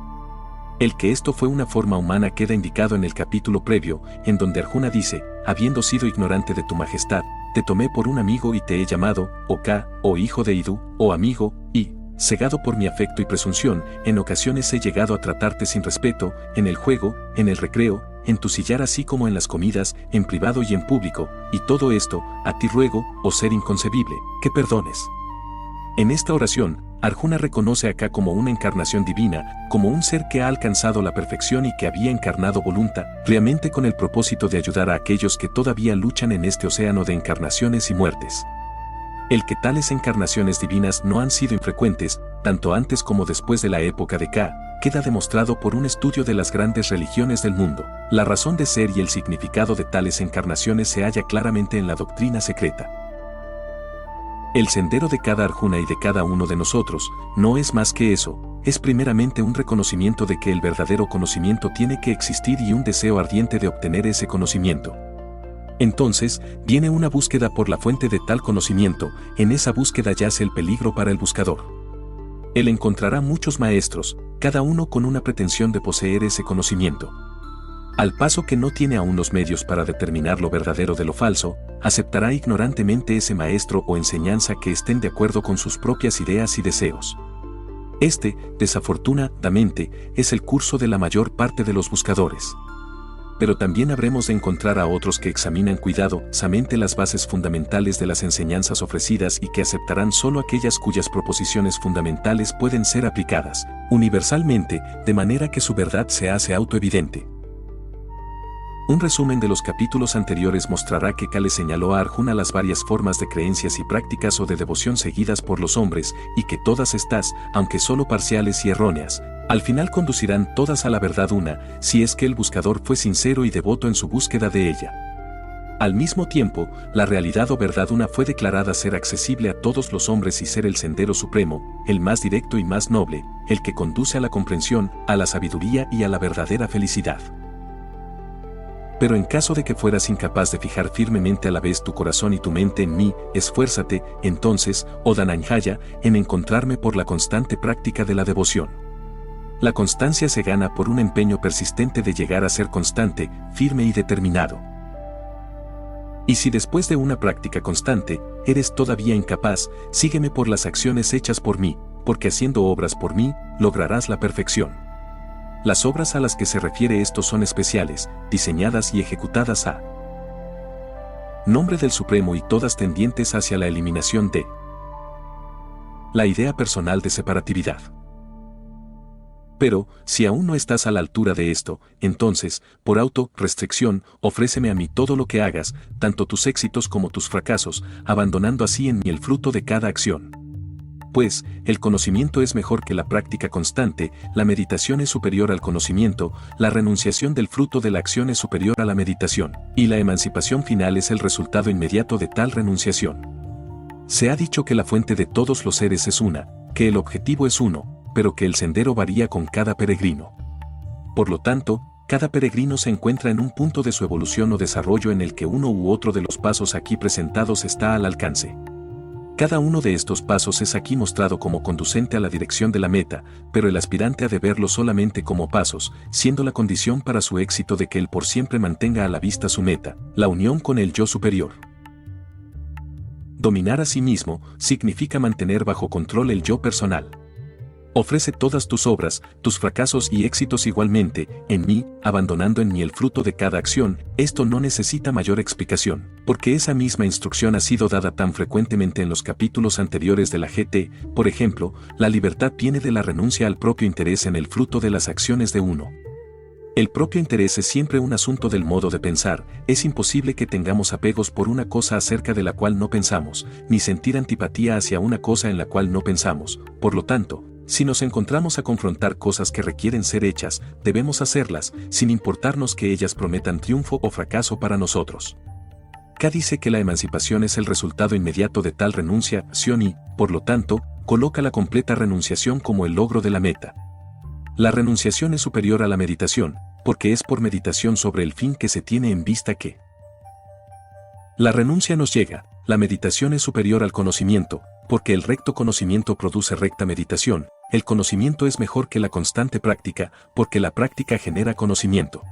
El que esto fue una forma humana queda indicado en el capítulo previo, en donde Arjuna dice: habiendo sido ignorante de tu majestad, te tomé por un amigo y te he llamado, oh K, oh hijo de Idu, oh amigo, y, cegado por mi afecto y presunción, en ocasiones he llegado a tratarte sin respeto, en el juego, en el recreo, en tu sillar así como en las comidas, en privado y en público, y todo esto, a ti ruego, oh ser inconcebible, que perdones. En esta oración, Arjuna reconoce a K como una encarnación divina, como un ser que ha alcanzado la perfección y que había encarnado voluntariamente con el propósito de ayudar a aquellos que todavía luchan en este océano de encarnaciones y muertes. El que tales encarnaciones divinas no han sido infrecuentes, tanto antes como después de la época de K, queda demostrado por un estudio de las grandes religiones del mundo. La razón de ser y el significado de tales encarnaciones se halla claramente en la doctrina secreta. El sendero de cada Arjuna y de cada uno de nosotros no es más que eso, es primeramente un reconocimiento de que el verdadero conocimiento tiene que existir y un deseo ardiente de obtener ese conocimiento. Entonces, viene una búsqueda por la fuente de tal conocimiento, en esa búsqueda yace el peligro para el buscador. Él encontrará muchos maestros, cada uno con una pretensión de poseer ese conocimiento. Al paso que no tiene aún los medios para determinar lo verdadero de lo falso, aceptará ignorantemente ese maestro o enseñanza que estén de acuerdo con sus propias ideas y deseos. Este, desafortunadamente, es el curso de la mayor parte de los buscadores. Pero también habremos de encontrar a otros que examinan cuidadosamente las bases fundamentales de las enseñanzas ofrecidas y que aceptarán solo aquellas cuyas proposiciones fundamentales pueden ser aplicadas universalmente, de manera que su verdad se hace autoevidente. Un resumen de los capítulos anteriores mostrará que K le señaló a Arjuna las varias formas de creencias y prácticas o de devoción seguidas por los hombres, y que todas estas, aunque solo parciales y erróneas, al final conducirán todas a la verdad una, si es que el buscador fue sincero y devoto en su búsqueda de ella. Al mismo tiempo, la realidad o verdad una fue declarada ser accesible a todos los hombres y ser el sendero supremo, el más directo y más noble, el que conduce a la comprensión, a la sabiduría y a la verdadera felicidad. Pero en caso de que fueras incapaz de fijar firmemente a la vez tu corazón y tu mente en mí, esfuérzate, entonces, oh Dhananjaya, en encontrarme por la constante práctica de la devoción. La constancia se gana por un empeño persistente de llegar a ser constante, firme y determinado. Y si después de una práctica constante, eres todavía incapaz, sígueme por las acciones hechas por mí, porque haciendo obras por mí, lograrás la perfección. Las obras a las que se refiere esto son especiales, diseñadas y ejecutadas a nombre del Supremo y todas tendientes hacia la eliminación de la idea personal de separatividad. Pero, si aún no estás a la altura de esto, entonces, por auto-restricción, ofréceme a mí todo lo que hagas, tanto tus éxitos como tus fracasos, abandonando así en mí el fruto de cada acción. Pues, el conocimiento es mejor que la práctica constante, la meditación es superior al conocimiento, la renunciación del fruto de la acción es superior a la meditación, y la emancipación final es el resultado inmediato de tal renunciación. Se ha dicho que la fuente de todos los seres es una, que el objetivo es uno, pero que el sendero varía con cada peregrino. Por lo tanto, cada peregrino se encuentra en un punto de su evolución o desarrollo en el que uno u otro de los pasos aquí presentados está al alcance. Cada uno de estos pasos es aquí mostrado como conducente a la dirección de la meta, pero el aspirante ha de verlo solamente como pasos, siendo la condición para su éxito de que él por siempre mantenga a la vista su meta, la unión con el yo superior. Dominar a sí mismo significa mantener bajo control el yo personal. Ofrece todas tus obras, tus fracasos y éxitos igualmente, en mí, abandonando en mí el fruto de cada acción. Esto no necesita mayor explicación, porque esa misma instrucción ha sido dada tan frecuentemente en los capítulos anteriores de la GT. Por ejemplo, la libertad viene de la renuncia al propio interés en el fruto de las acciones de uno. El propio interés es siempre un asunto del modo de pensar. Es imposible que tengamos apegos por una cosa acerca de la cual no pensamos, ni sentir antipatía hacia una cosa en la cual no pensamos. Por lo tanto, si nos encontramos a confrontar cosas que requieren ser hechas, debemos hacerlas, sin importarnos que ellas prometan triunfo o fracaso para nosotros. K dice que la emancipación es el resultado inmediato de tal renunciación y, por lo tanto, coloca la completa renunciación como el logro de la meta. La renunciación es superior a la meditación, porque es por meditación sobre el fin que se tiene en vista que la renuncia nos llega. La meditación es superior al conocimiento, porque el recto conocimiento produce recta meditación. El conocimiento es mejor que la constante práctica, porque la práctica genera conocimiento.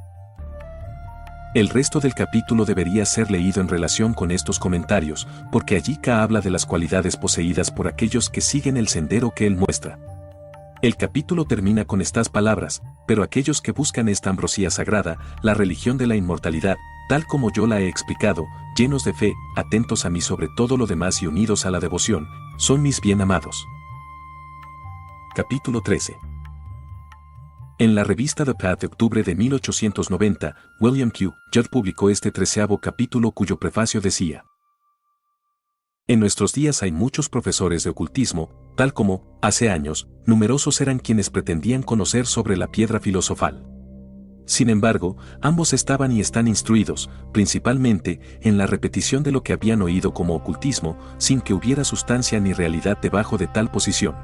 El resto del capítulo debería ser leído en relación con estos comentarios, porque allí K habla de las cualidades poseídas por aquellos que siguen el sendero que él muestra. El capítulo termina con estas palabras: pero aquellos que buscan esta ambrosía sagrada, la religión de la inmortalidad, tal como yo la he explicado, llenos de fe, atentos a mí sobre todo lo demás y unidos a la devoción, son mis bien amados. Capítulo 13. En la revista The Path de octubre de 1890, William Q. Judd publicó este 13º capítulo cuyo prefacio decía: en nuestros días hay muchos profesores de ocultismo, tal como, hace años, numerosos eran quienes pretendían conocer sobre la piedra filosofal. Sin embargo, ambos estaban y están instruidos, principalmente, en la repetición de lo que habían oído como ocultismo, sin que hubiera sustancia ni realidad debajo de tal posición.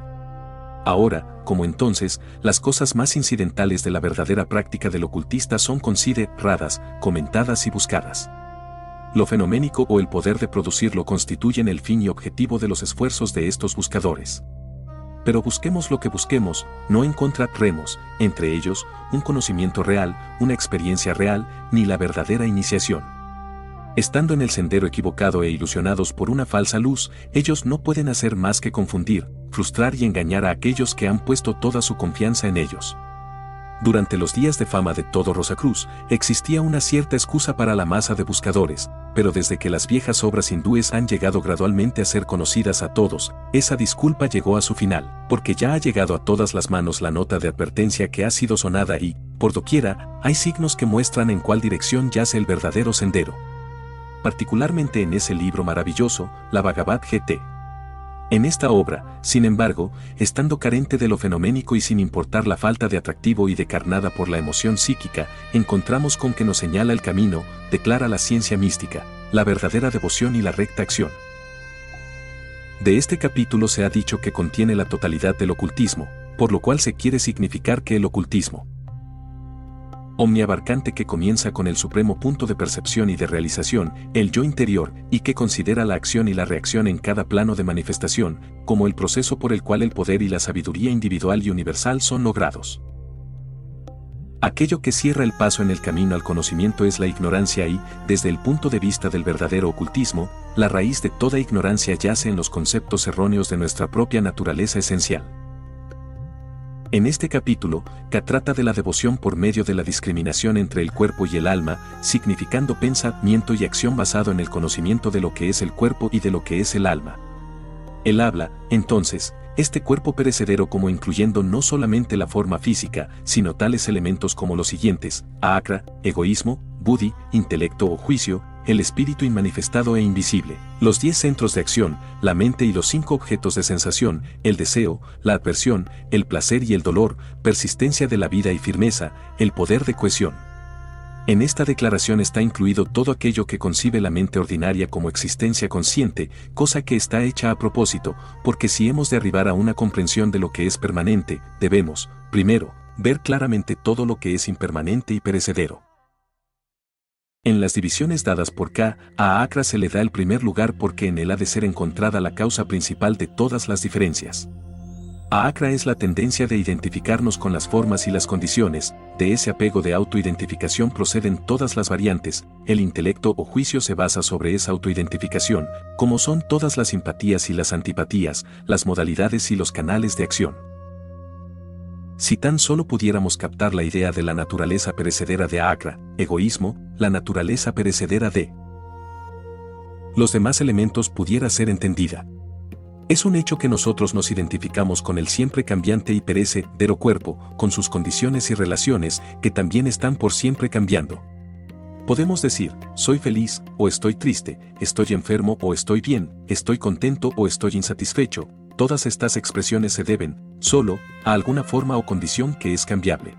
Ahora, como entonces, las cosas más incidentales de la verdadera práctica del ocultista son consideradas, comentadas y buscadas. Lo fenoménico o el poder de producirlo constituyen el fin y objetivo de los esfuerzos de estos buscadores. Pero busquemos lo que busquemos, no encontraremos, entre ellos, un conocimiento real, una experiencia real, ni la verdadera iniciación. Estando en el sendero equivocado e ilusionados por una falsa luz, ellos no pueden hacer más que confundir, frustrar y engañar a aquellos que han puesto toda su confianza en ellos. Durante los días de fama de todo Rosacruz, existía una cierta excusa para la masa de buscadores, pero desde que las viejas obras hindúes han llegado gradualmente a ser conocidas a todos, esa disculpa llegó a su final, porque ya ha llegado a todas las manos la nota de advertencia que ha sido sonada y, por doquiera, hay signos que muestran en cuál dirección yace el verdadero sendero. Particularmente en ese libro maravilloso, la Bhagavad Gita. En esta obra, sin embargo, estando carente de lo fenoménico y sin importar la falta de atractivo y decarnada por la emoción psíquica, encontramos con que nos señala el camino, declara la ciencia mística, la verdadera devoción y la recta acción. De este capítulo se ha dicho que contiene la totalidad del ocultismo, por lo cual se quiere significar que el ocultismo omniabarcante que comienza con el supremo punto de percepción y de realización, el yo interior, y que considera la acción y la reacción en cada plano de manifestación, como el proceso por el cual el poder y la sabiduría individual y universal son logrados. Aquello que cierra el paso en el camino al conocimiento es la ignorancia y, desde el punto de vista del verdadero ocultismo, la raíz de toda ignorancia yace en los conceptos erróneos de nuestra propia naturaleza esencial. En este capítulo, K trata de la devoción por medio de la discriminación entre el cuerpo y el alma, significando pensamiento y acción basado en el conocimiento de lo que es el cuerpo y de lo que es el alma. Él habla, entonces, este cuerpo perecedero como incluyendo no solamente la forma física, sino tales elementos como los siguientes: ahakra, egoísmo, buddhi, intelecto o juicio, el espíritu inmanifestado e invisible, los 10 centros de acción, la mente y los 5 objetos de sensación, el deseo, la aversión, el placer y el dolor, persistencia de la vida y firmeza, el poder de cohesión. En esta declaración está incluido todo aquello que concibe la mente ordinaria como existencia consciente, cosa que está hecha a propósito, porque si hemos de arribar a una comprensión de lo que es permanente, debemos, primero, ver claramente todo lo que es impermanente y perecedero. En las divisiones dadas por K, a ahakra se le da el primer lugar porque en él ha de ser encontrada la causa principal de todas las diferencias. Ahakra es la tendencia de identificarnos con las formas y las condiciones, de ese apego de autoidentificación proceden todas las variantes, el intelecto o juicio se basa sobre esa autoidentificación, como son todas las simpatías y las antipatías, las modalidades y los canales de acción. Si tan solo pudiéramos captar la idea de la naturaleza perecedera de ahakra, egoísmo, la naturaleza perecedera de los demás elementos pudiera ser entendida. Es un hecho que nosotros nos identificamos con el siempre cambiante y perecedero cuerpo, con sus condiciones y relaciones, que también están por siempre cambiando. Podemos decir, soy feliz, o estoy triste, estoy enfermo o estoy bien, estoy contento o estoy insatisfecho. Todas estas expresiones se deben, solo, a alguna forma o condición que es cambiable.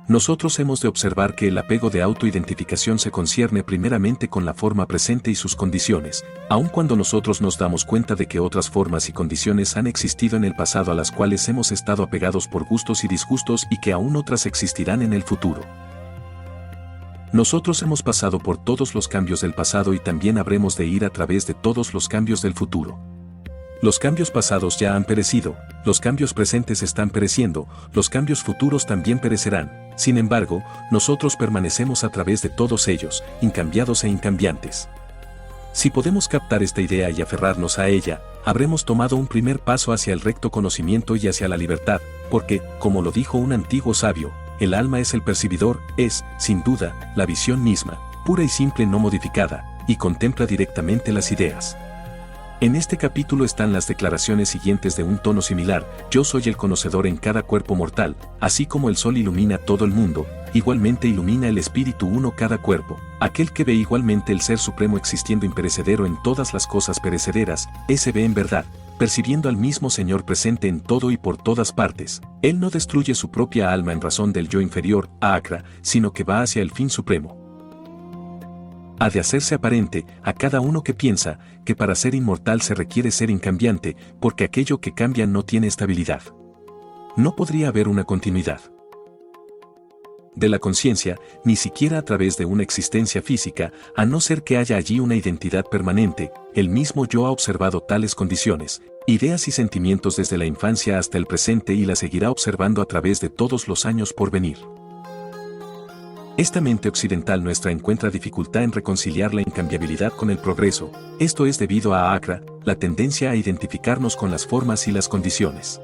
Nosotros hemos de observar que el apego de autoidentificación se concierne primeramente con la forma presente y sus condiciones, aun cuando nosotros nos damos cuenta de que otras formas y condiciones han existido en el pasado a las cuales hemos estado apegados por gustos y disgustos y que aún otras existirán en el futuro. Nosotros hemos pasado por todos los cambios del pasado y también habremos de ir a través de todos los cambios del futuro. Los cambios pasados ya han perecido, los cambios presentes están pereciendo, los cambios futuros también perecerán. Sin embargo, nosotros permanecemos a través de todos ellos, incambiados e incambiantes. Si podemos captar esta idea y aferrarnos a ella, habremos tomado un primer paso hacia el recto conocimiento y hacia la libertad, porque, como lo dijo un antiguo sabio, el alma es el percibidor, es, sin duda, la visión misma, pura y simple no modificada, y contempla directamente las ideas. En este capítulo están las declaraciones siguientes de un tono similar: yo soy el conocedor en cada cuerpo mortal, así como el sol ilumina todo el mundo, igualmente ilumina el espíritu uno cada cuerpo, aquel que ve igualmente el ser supremo existiendo imperecedero en todas las cosas perecederas, ese ve en verdad, percibiendo al mismo Señor presente en todo y por todas partes. Él no destruye su propia alma en razón del yo inferior, ahakra, sino que va hacia el fin supremo. Ha de hacerse aparente a cada uno que piensa que para ser inmortal se requiere ser incambiante, porque aquello que cambia no tiene estabilidad. No podría haber una continuidad de la conciencia, ni siquiera a través de una existencia física, a no ser que haya allí una identidad permanente. El mismo yo ha observado tales condiciones, ideas y sentimientos desde la infancia hasta el presente y las seguirá observando a través de todos los años por venir. Esta mente occidental nuestra encuentra dificultad en reconciliar la incambiabilidad con el progreso, esto es debido a ahakra, la tendencia a identificarnos con las formas y las condiciones.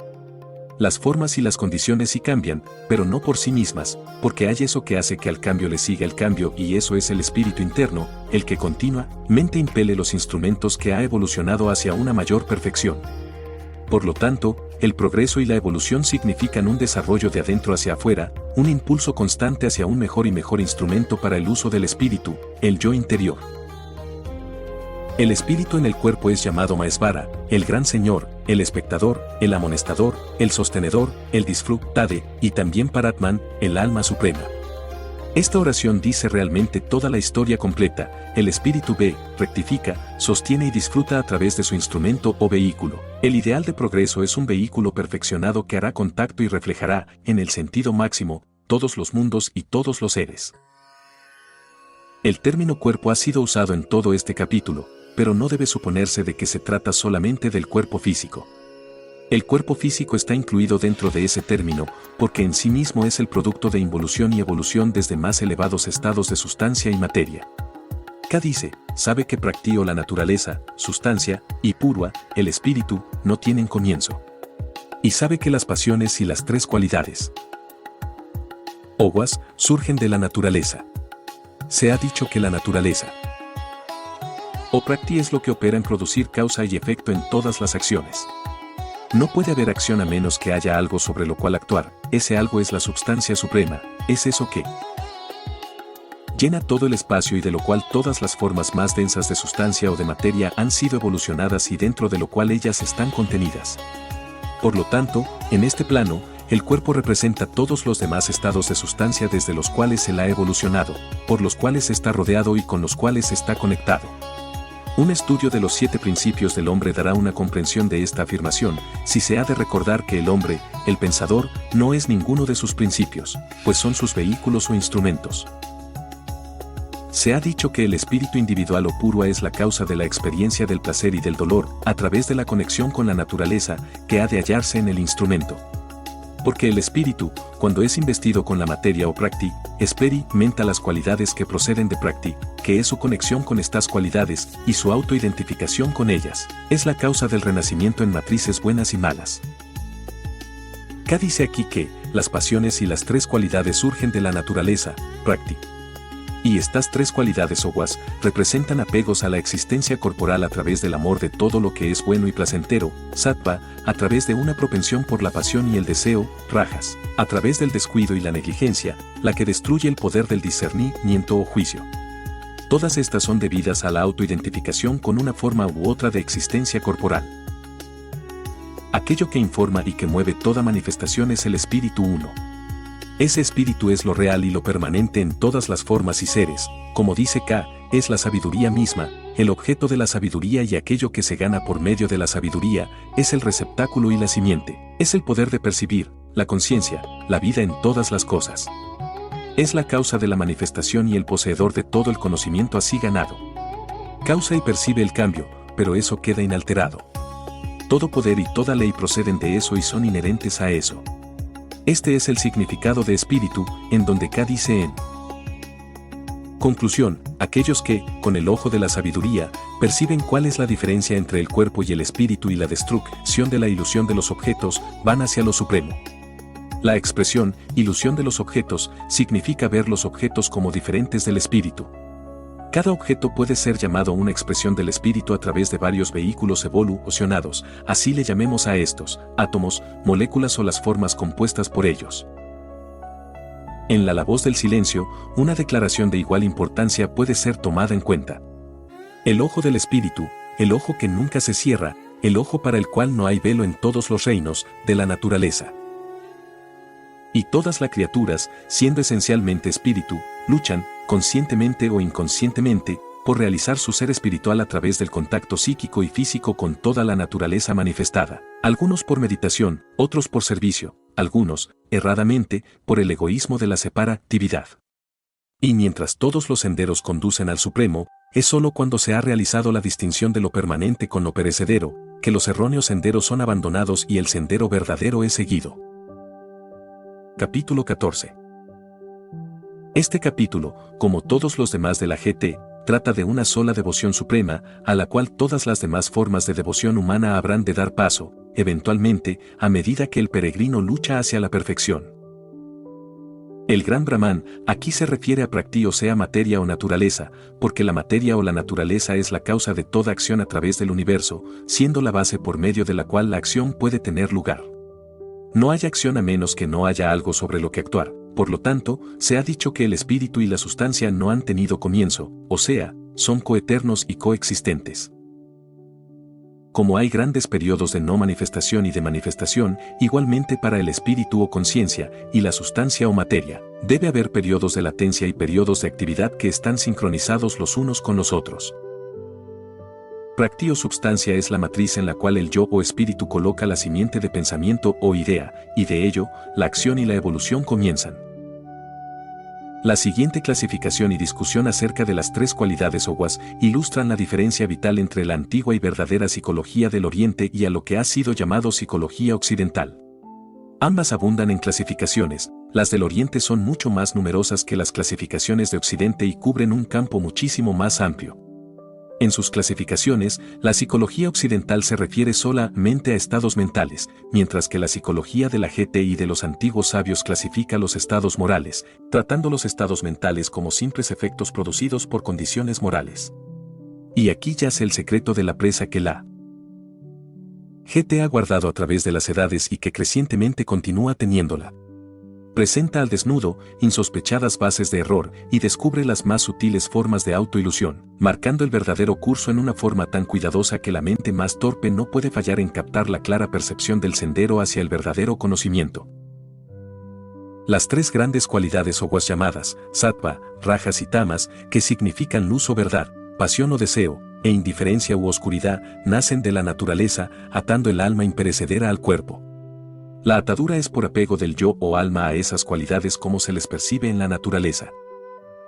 Las formas y las condiciones sí cambian, pero no por sí mismas, porque hay eso que hace que al cambio le siga el cambio y eso es el espíritu interno, el que continuamente impele los instrumentos que ha evolucionado hacia una mayor perfección. Por lo tanto, el progreso y la evolución significan un desarrollo de adentro hacia afuera, un impulso constante hacia un mejor y mejor instrumento para el uso del espíritu, el yo interior. El espíritu en el cuerpo es llamado Maesvara, el gran señor, el espectador, el amonestador, el sostenedor, el disfrutade, y también Paratman, el alma suprema. Esta oración dice realmente toda la historia completa: el espíritu ve, rectifica, sostiene y disfruta a través de su instrumento o vehículo. El ideal de progreso es un vehículo perfeccionado que hará contacto y reflejará, en el sentido máximo, todos los mundos y todos los seres. El término cuerpo ha sido usado en todo este capítulo, pero no debe suponerse de que se trata solamente del cuerpo físico. El cuerpo físico está incluido dentro de ese término, porque en sí mismo es el producto de involución y evolución desde más elevados estados de sustancia y materia. K dice, sabe que Prakrti, la naturaleza, sustancia, y Purva, el espíritu, no tienen comienzo. Y sabe que las pasiones y las 3 cualidades Oguas surgen de la naturaleza. Se ha dicho que la naturaleza o Prakrti es lo que opera en producir causa y efecto en todas las acciones. No puede haber acción a menos que haya algo sobre lo cual actuar. Ese algo es la substancia suprema, es eso que llena todo el espacio y de lo cual todas las formas más densas de sustancia o de materia han sido evolucionadas y dentro de lo cual ellas están contenidas. Por lo tanto, en este plano, el cuerpo representa todos los demás estados de sustancia desde los cuales él ha evolucionado, por los cuales está rodeado y con los cuales está conectado. Un estudio de los 7 principios del hombre dará una comprensión de esta afirmación, si se ha de recordar que el hombre, el pensador, no es ninguno de sus principios, pues son sus vehículos o instrumentos. Se ha dicho que el espíritu individual o puro es la causa de la experiencia del placer y del dolor, a través de la conexión con la naturaleza, que ha de hallarse en el instrumento. Porque el espíritu, cuando es investido con la materia o practi, experimenta las cualidades que proceden de practi, que es su conexión con estas cualidades, y su autoidentificación con ellas, es la causa del renacimiento en matrices buenas y malas. K dice aquí que, las pasiones y las 3 cualidades surgen de la naturaleza, practi. Y estas 3 cualidades oguas representan apegos a la existencia corporal a través del amor de todo lo que es bueno y placentero, sattva, a través de una propensión por la pasión y el deseo, rajas, a través del descuido y la negligencia, la que destruye el poder del discernimiento o juicio. Todas estas son debidas a la autoidentificación con una forma u otra de existencia corporal. Aquello que informa y que mueve toda manifestación es el espíritu uno. Ese espíritu es lo real y lo permanente en todas las formas y seres, como dice K, es la sabiduría misma, el objeto de la sabiduría y aquello que se gana por medio de la sabiduría, es el receptáculo y la simiente, es el poder de percibir, la conciencia, la vida en todas las cosas. Es la causa de la manifestación y el poseedor de todo el conocimiento así ganado. Causa y percibe el cambio, pero eso queda inalterado. Todo poder y toda ley proceden de eso y son inherentes a eso. Este es el significado de espíritu, en donde K dice en conclusión, aquellos que, con el ojo de la sabiduría, perciben cuál es la diferencia entre el cuerpo y el espíritu y la destrucción de la ilusión de los objetos, van hacia lo supremo. La expresión, ilusión de los objetos, significa ver los objetos como diferentes del espíritu. Cada objeto puede ser llamado una expresión del espíritu a través de varios vehículos evolucionados, así le llamemos a estos, átomos, moléculas o las formas compuestas por ellos. En la voz del silencio, una declaración de igual importancia puede ser tomada en cuenta. El ojo del espíritu, el ojo que nunca se cierra, el ojo para el cual no hay velo en todos los reinos de la naturaleza. Y todas las criaturas, siendo esencialmente espíritu, luchan, conscientemente o inconscientemente, por realizar su ser espiritual a través del contacto psíquico y físico con toda la naturaleza manifestada, algunos por meditación, otros por servicio, algunos, erradamente, por el egoísmo de la separatividad. Y mientras todos los senderos conducen al Supremo, es sólo cuando se ha realizado la distinción de lo permanente con lo perecedero, que los erróneos senderos son abandonados y el sendero verdadero es seguido. Capítulo 14. Este capítulo, como todos los demás de la GT, trata de una sola devoción suprema, a la cual todas las demás formas de devoción humana habrán de dar paso, eventualmente, a medida que el peregrino lucha hacia la perfección. El gran Brahman, aquí se refiere a practi o sea materia o naturaleza, porque la materia o la naturaleza es la causa de toda acción a través del universo, siendo la base por medio de la cual la acción puede tener lugar. No hay acción a menos que no haya algo sobre lo que actuar, por lo tanto, se ha dicho que el espíritu y la sustancia no han tenido comienzo, o sea, son coeternos y coexistentes. Como hay grandes periodos de no manifestación y de manifestación, igualmente para el espíritu o conciencia, y la sustancia o materia, debe haber periodos de latencia y periodos de actividad que están sincronizados los unos con los otros. Practi o substancia es la matriz en la cual el yo o espíritu coloca la simiente de pensamiento o idea, y de ello, la acción y la evolución comienzan. La siguiente clasificación y discusión acerca de las 3 cualidades oguas ilustran la diferencia vital entre la antigua y verdadera psicología del Oriente y a lo que ha sido llamado psicología occidental. Ambas abundan en clasificaciones, las del Oriente son mucho más numerosas que las clasificaciones de Occidente y cubren un campo muchísimo más amplio. En sus clasificaciones, la psicología occidental se refiere solamente a estados mentales, mientras que la psicología de la GT y de los antiguos sabios clasifica los estados morales, tratando los estados mentales como simples efectos producidos por condiciones morales. Y aquí yace el secreto de la presa que la GT ha guardado a través de las edades y que crecientemente continúa teniéndola. Presenta al desnudo insospechadas bases de error y descubre las más sutiles formas de autoilusión, marcando el verdadero curso en una forma tan cuidadosa que la mente más torpe no puede fallar en captar la clara percepción del sendero hacia el verdadero conocimiento. Las tres grandes cualidades o guas llamadas sattva, rajas y tamas, que significan luz o verdad, pasión o deseo, e indiferencia u oscuridad, nacen de la naturaleza, atando el alma imperecedera al cuerpo. La atadura es por apego del yo o alma a esas cualidades como se les percibe en la naturaleza.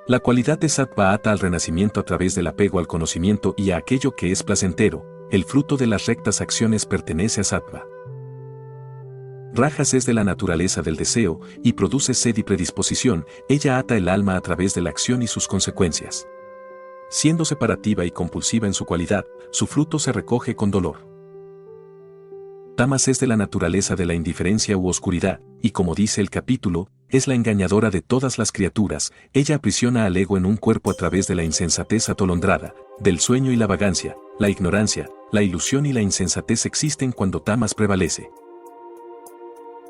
La cualidad de sattva ata al renacimiento a través del apego al conocimiento y a aquello que es placentero. El fruto de las rectas acciones pertenece a sattva. Rajas es de la naturaleza del deseo y produce sed y predisposición. Ella ata el alma a través de la acción y sus consecuencias. Siendo separativa y compulsiva en su cualidad, su fruto se recoge con dolor. Tamas es de la naturaleza de la indiferencia u oscuridad, y como dice el capítulo, es la engañadora de todas las criaturas. Ella aprisiona al ego en un cuerpo a través de la insensatez atolondrada, del sueño y la vagancia, la ignorancia, la ilusión y la insensatez existen cuando tamas prevalece.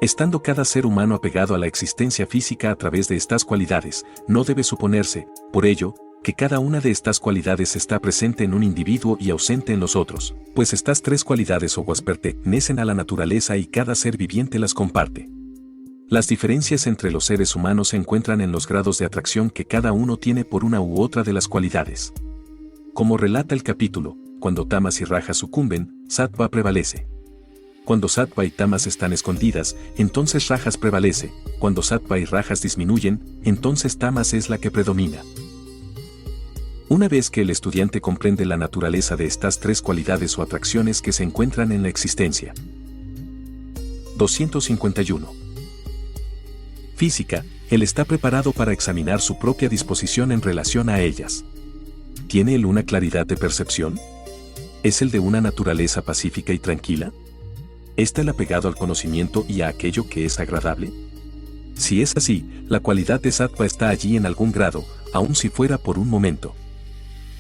Estando cada ser humano apegado a la existencia física a través de estas cualidades, no debe suponerse, por ello, que cada una de estas cualidades está presente en un individuo y ausente en los otros, pues estas tres cualidades o guas pertenecen a la naturaleza y cada ser viviente las comparte. Las diferencias entre los seres humanos se encuentran en los grados de atracción que cada uno tiene por una u otra de las cualidades. Como relata el capítulo, cuando tamas y rajas sucumben, sattva prevalece. Cuando sattva y tamas están escondidas, entonces rajas prevalece. Cuando sattva y rajas disminuyen, entonces tamas es la que predomina. Una vez que el estudiante comprende la naturaleza de estas tres cualidades o atracciones que se encuentran en la existencia. 251. Física, él está preparado para examinar su propia disposición en relación a ellas. ¿Tiene él una claridad de percepción? ¿Es el de una naturaleza pacífica y tranquila? ¿Está él apegado al conocimiento y a aquello que es agradable? Si es así, la cualidad de sattva está allí en algún grado, aun si fuera por un momento.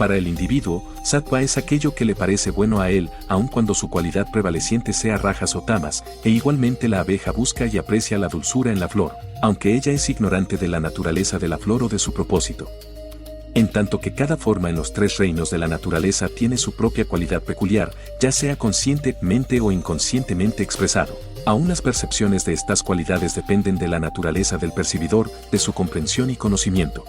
Para el individuo, sattva es aquello que le parece bueno a él, aun cuando su cualidad prevaleciente sea rajas o tamas, e igualmente la abeja busca y aprecia la dulzura en la flor, aunque ella es ignorante de la naturaleza de la flor o de su propósito. En tanto que cada forma en los tres reinos de la naturaleza tiene su propia cualidad peculiar, ya sea conscientemente o inconscientemente expresado. Aún las percepciones de estas cualidades dependen de la naturaleza del percibidor, de su comprensión y conocimiento.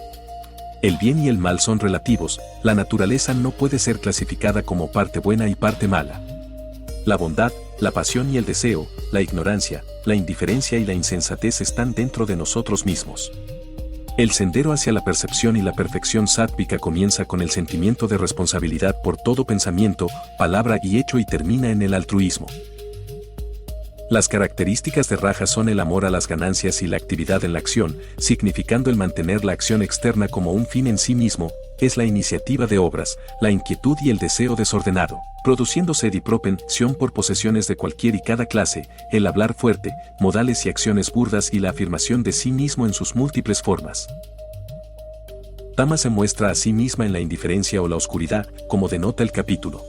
El bien y el mal son relativos, la naturaleza no puede ser clasificada como parte buena y parte mala. La bondad, la pasión y el deseo, la ignorancia, la indiferencia y la insensatez están dentro de nosotros mismos. El sendero hacia la percepción y la perfección sátvica comienza con el sentimiento de responsabilidad por todo pensamiento, palabra y hecho y termina en el altruismo. Las características de rajas son el amor a las ganancias y la actividad en la acción, significando el mantener la acción externa como un fin en sí mismo, es la iniciativa de obras, la inquietud y el deseo desordenado, produciendo sed y propensión por posesiones de cualquier y cada clase, el hablar fuerte, modales y acciones burdas y la afirmación de sí mismo en sus múltiples formas. Tama se muestra a sí misma en la indiferencia o la oscuridad, como denota el capítulo.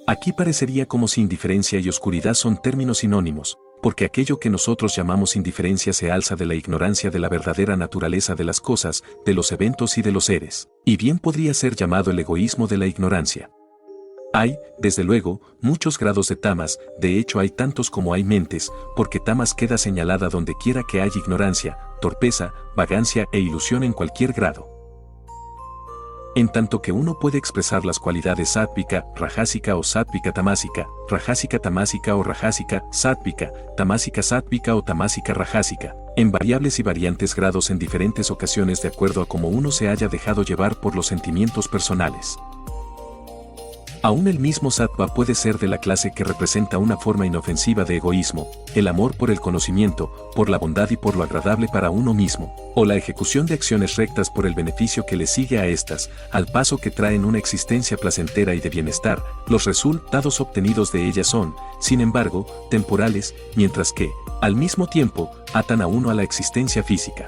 Aquí parecería como si indiferencia y oscuridad son términos sinónimos, porque aquello que nosotros llamamos indiferencia se alza de la ignorancia de la verdadera naturaleza de las cosas, de los eventos y de los seres, y bien podría ser llamado el egoísmo de la ignorancia. Hay, desde luego, muchos grados de tamas, de hecho hay tantos como hay mentes, porque tamas queda señalada donde quiera que haya ignorancia, torpeza, vagancia e ilusión en cualquier grado. En tanto que uno puede expresar las cualidades sátvica, rajásica o sátvica tamásica o rajásica, sátvica, tamásica o tamásica rajásica, en variables y variantes grados en diferentes ocasiones de acuerdo a cómo uno se haya dejado llevar por los sentimientos personales. Aún el mismo sattva puede ser de la clase que representa una forma inofensiva de egoísmo, el amor por el conocimiento, por la bondad y por lo agradable para uno mismo, o la ejecución de acciones rectas por el beneficio que le sigue a estas, al paso que traen una existencia placentera y de bienestar. Los resultados obtenidos de ellas son, sin embargo, temporales, mientras que, al mismo tiempo, atan a uno a la existencia física.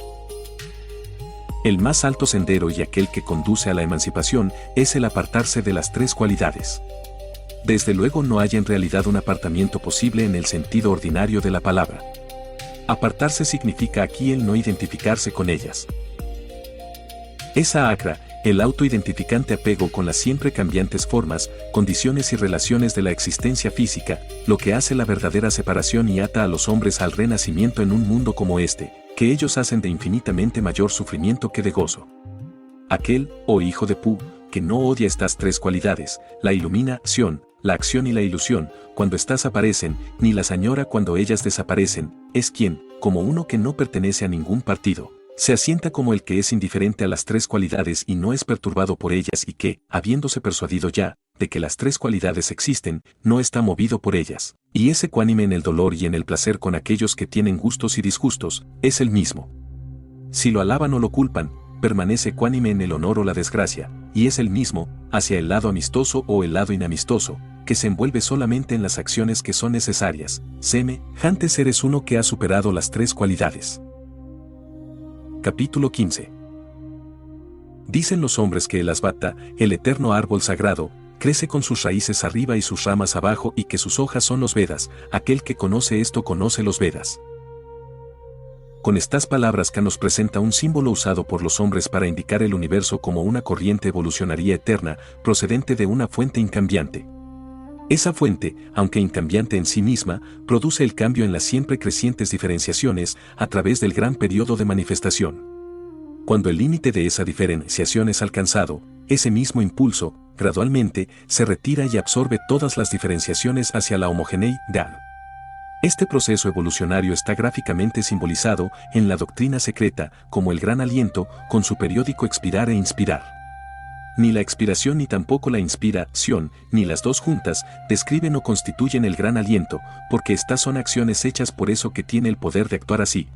El más alto sendero y aquel que conduce a la emancipación es el apartarse de las tres cualidades. desde luego no hay en realidad un apartamiento posible en el sentido ordinario de la palabra. Apartarse significa aquí el no identificarse con ellas. Esa acra, el autoidentificante apego con las siempre cambiantes formas, condiciones y relaciones de la existencia física, lo que hace la verdadera separación y ata a los hombres al renacimiento en un mundo como este, que ellos hacen de infinitamente mayor sufrimiento que de gozo. Aquel, oh hijo de Pu, que no odia estas tres cualidades, la iluminación, la acción y la ilusión, cuando éstas aparecen, ni las añora cuando ellas desaparecen, es quien, como uno que no pertenece a ningún partido, se asienta como el que es indiferente a las tres cualidades y no es perturbado por ellas y que, habiéndose persuadido ya, de que las tres cualidades existen, no está movido por ellas, y es ecuánime en el dolor y en el placer con aquellos que tienen gustos y disgustos, es el mismo. Si lo alaban o lo culpan, permanece ecuánime en el honor o la desgracia, y es el mismo, hacia el lado amistoso o el lado inamistoso, que se envuelve solamente en las acciones que son necesarias. Semejante ser es uno que ha superado las tres cualidades. Capítulo 15. Dicen los hombres que el Asvata, el eterno árbol sagrado, crece con sus raíces arriba y sus ramas abajo y que sus hojas son los Vedas. Aquel que conoce esto conoce los Vedas. Con estas palabras Ka nos presenta un símbolo usado por los hombres para indicar el universo como una corriente evolucionaria eterna, procedente de una fuente incambiante. Esa fuente, aunque incambiante en sí misma, produce el cambio en las siempre crecientes diferenciaciones a través del gran periodo de manifestación. Cuando el límite de esa diferenciación es alcanzado, ese mismo impulso, gradualmente, se retira y absorbe todas las diferenciaciones hacia la homogeneidad. Este proceso evolucionario está gráficamente simbolizado en la doctrina secreta como el gran aliento, con su periódico expirar e inspirar. Ni la expiración ni tampoco la inspiración, ni las dos juntas, describen o constituyen el gran aliento, porque estas son acciones hechas por eso que tiene el poder de actuar así.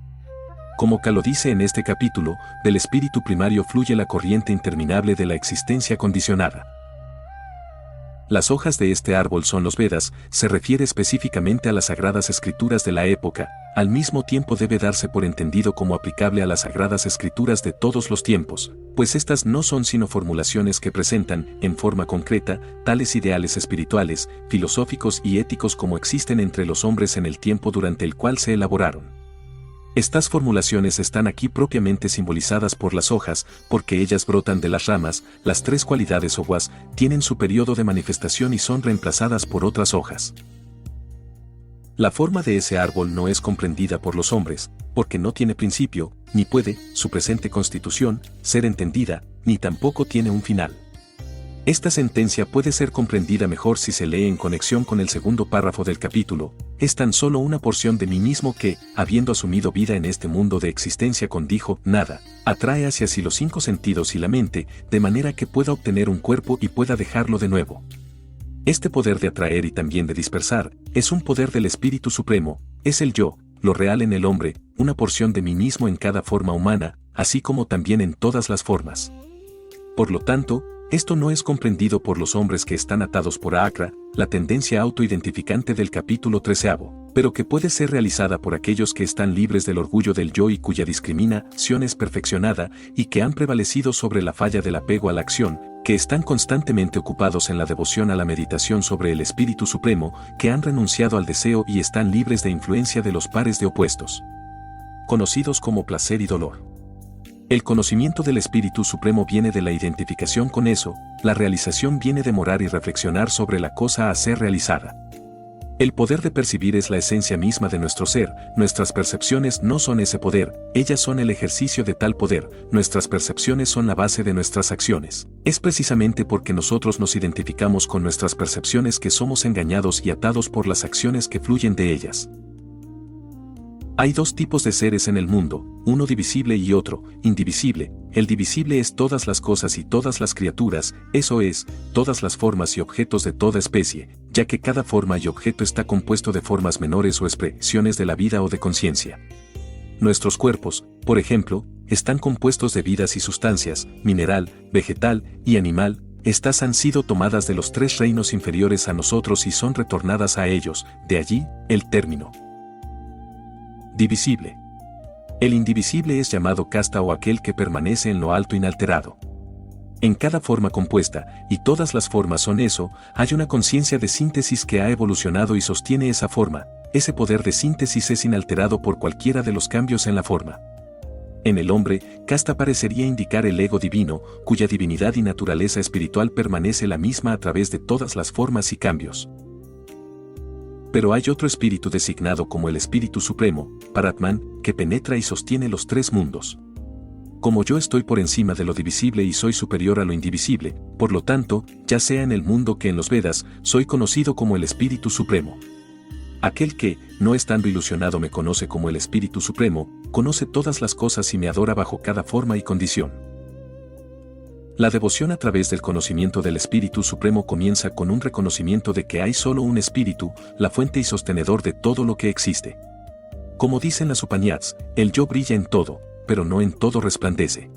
Como Ka lo dice en este capítulo, del espíritu primario fluye la corriente interminable de la existencia condicionada. Las hojas de este árbol son los Vedas, se refiere específicamente a las sagradas escrituras de la época, al mismo tiempo debe darse por entendido como aplicable a las sagradas escrituras de todos los tiempos, pues estas no son sino formulaciones que presentan, en forma concreta, tales ideales espirituales, filosóficos y éticos como existen entre los hombres en el tiempo durante el cual se elaboraron. Estas formulaciones están aquí propiamente simbolizadas por las hojas, porque ellas brotan de las ramas, las tres cualidades hojas tienen su periodo de manifestación y son reemplazadas por otras hojas. La forma de ese árbol no es comprendida por los hombres, porque no tiene principio, ni puede, su presente constitución, ser entendida, ni tampoco tiene un final. Esta sentencia puede ser comprendida mejor si se lee en conexión con el segundo párrafo del capítulo. Es tan solo una porción de mí mismo que, habiendo asumido vida en este mundo de existencia con dijo, nada, atrae hacia sí los cinco sentidos y la mente, de manera que pueda obtener un cuerpo y pueda dejarlo de nuevo. Este poder de atraer y también de dispersar, es un poder del Espíritu Supremo, es el yo, lo real en el hombre, una porción de mí mismo en cada forma humana, así como también en todas las formas. Por lo tanto, esto no es comprendido por los hombres que están atados por Akra, la tendencia autoidentificante del capítulo 13, pero que puede ser realizada por aquellos que están libres del orgullo del yo y cuya discriminación es perfeccionada y que han prevalecido sobre la falla del apego a la acción, que están constantemente ocupados en la devoción a la meditación sobre el Espíritu Supremo, que han renunciado al deseo y están libres de influencia de los pares de opuestos, conocidos como placer y dolor. El conocimiento del Espíritu Supremo viene de la identificación con eso, la realización viene de morar y reflexionar sobre la cosa a ser realizada. El poder de percibir es la esencia misma de nuestro ser, nuestras percepciones no son ese poder, ellas son el ejercicio de tal poder, nuestras percepciones son la base de nuestras acciones. Es precisamente porque nosotros nos identificamos con nuestras percepciones que somos engañados y atados por las acciones que fluyen de ellas. Hay dos tipos de seres en el mundo, uno divisible y otro, indivisible. El divisible es todas las cosas y todas las criaturas, eso es, todas las formas y objetos de toda especie, ya que cada forma y objeto está compuesto de formas menores o expresiones de la vida o de conciencia. Nuestros cuerpos, por ejemplo, están compuestos de vidas y sustancias, mineral, vegetal y animal. Estas han sido tomadas de los tres reinos inferiores a nosotros y son retornadas a ellos, de allí, el término divisible. El indivisible es llamado casta o aquel que permanece en lo alto inalterado. En cada forma compuesta, y todas las formas son eso, hay una conciencia de síntesis que ha evolucionado y sostiene esa forma. Ese poder de síntesis es inalterado por cualquiera de los cambios en la forma. En el hombre, casta parecería indicar el ego divino, cuya divinidad y naturaleza espiritual permanece la misma a través de todas las formas y cambios. Pero hay otro espíritu designado como el Espíritu Supremo, Paratman, que penetra y sostiene los tres mundos. Como yo estoy por encima de lo divisible y soy superior a lo indivisible, por lo tanto, ya sea en el mundo que en los Vedas, soy conocido como el Espíritu Supremo. Aquel que, no estando ilusionado, me conoce como el Espíritu Supremo, conoce todas las cosas y me adora bajo cada forma y condición. La devoción a través del conocimiento del Espíritu Supremo comienza con un reconocimiento de que hay solo un Espíritu, la fuente y sostenedor de todo lo que existe. Como dicen las Upanishads, el yo brilla en todo, pero no en todo resplandece.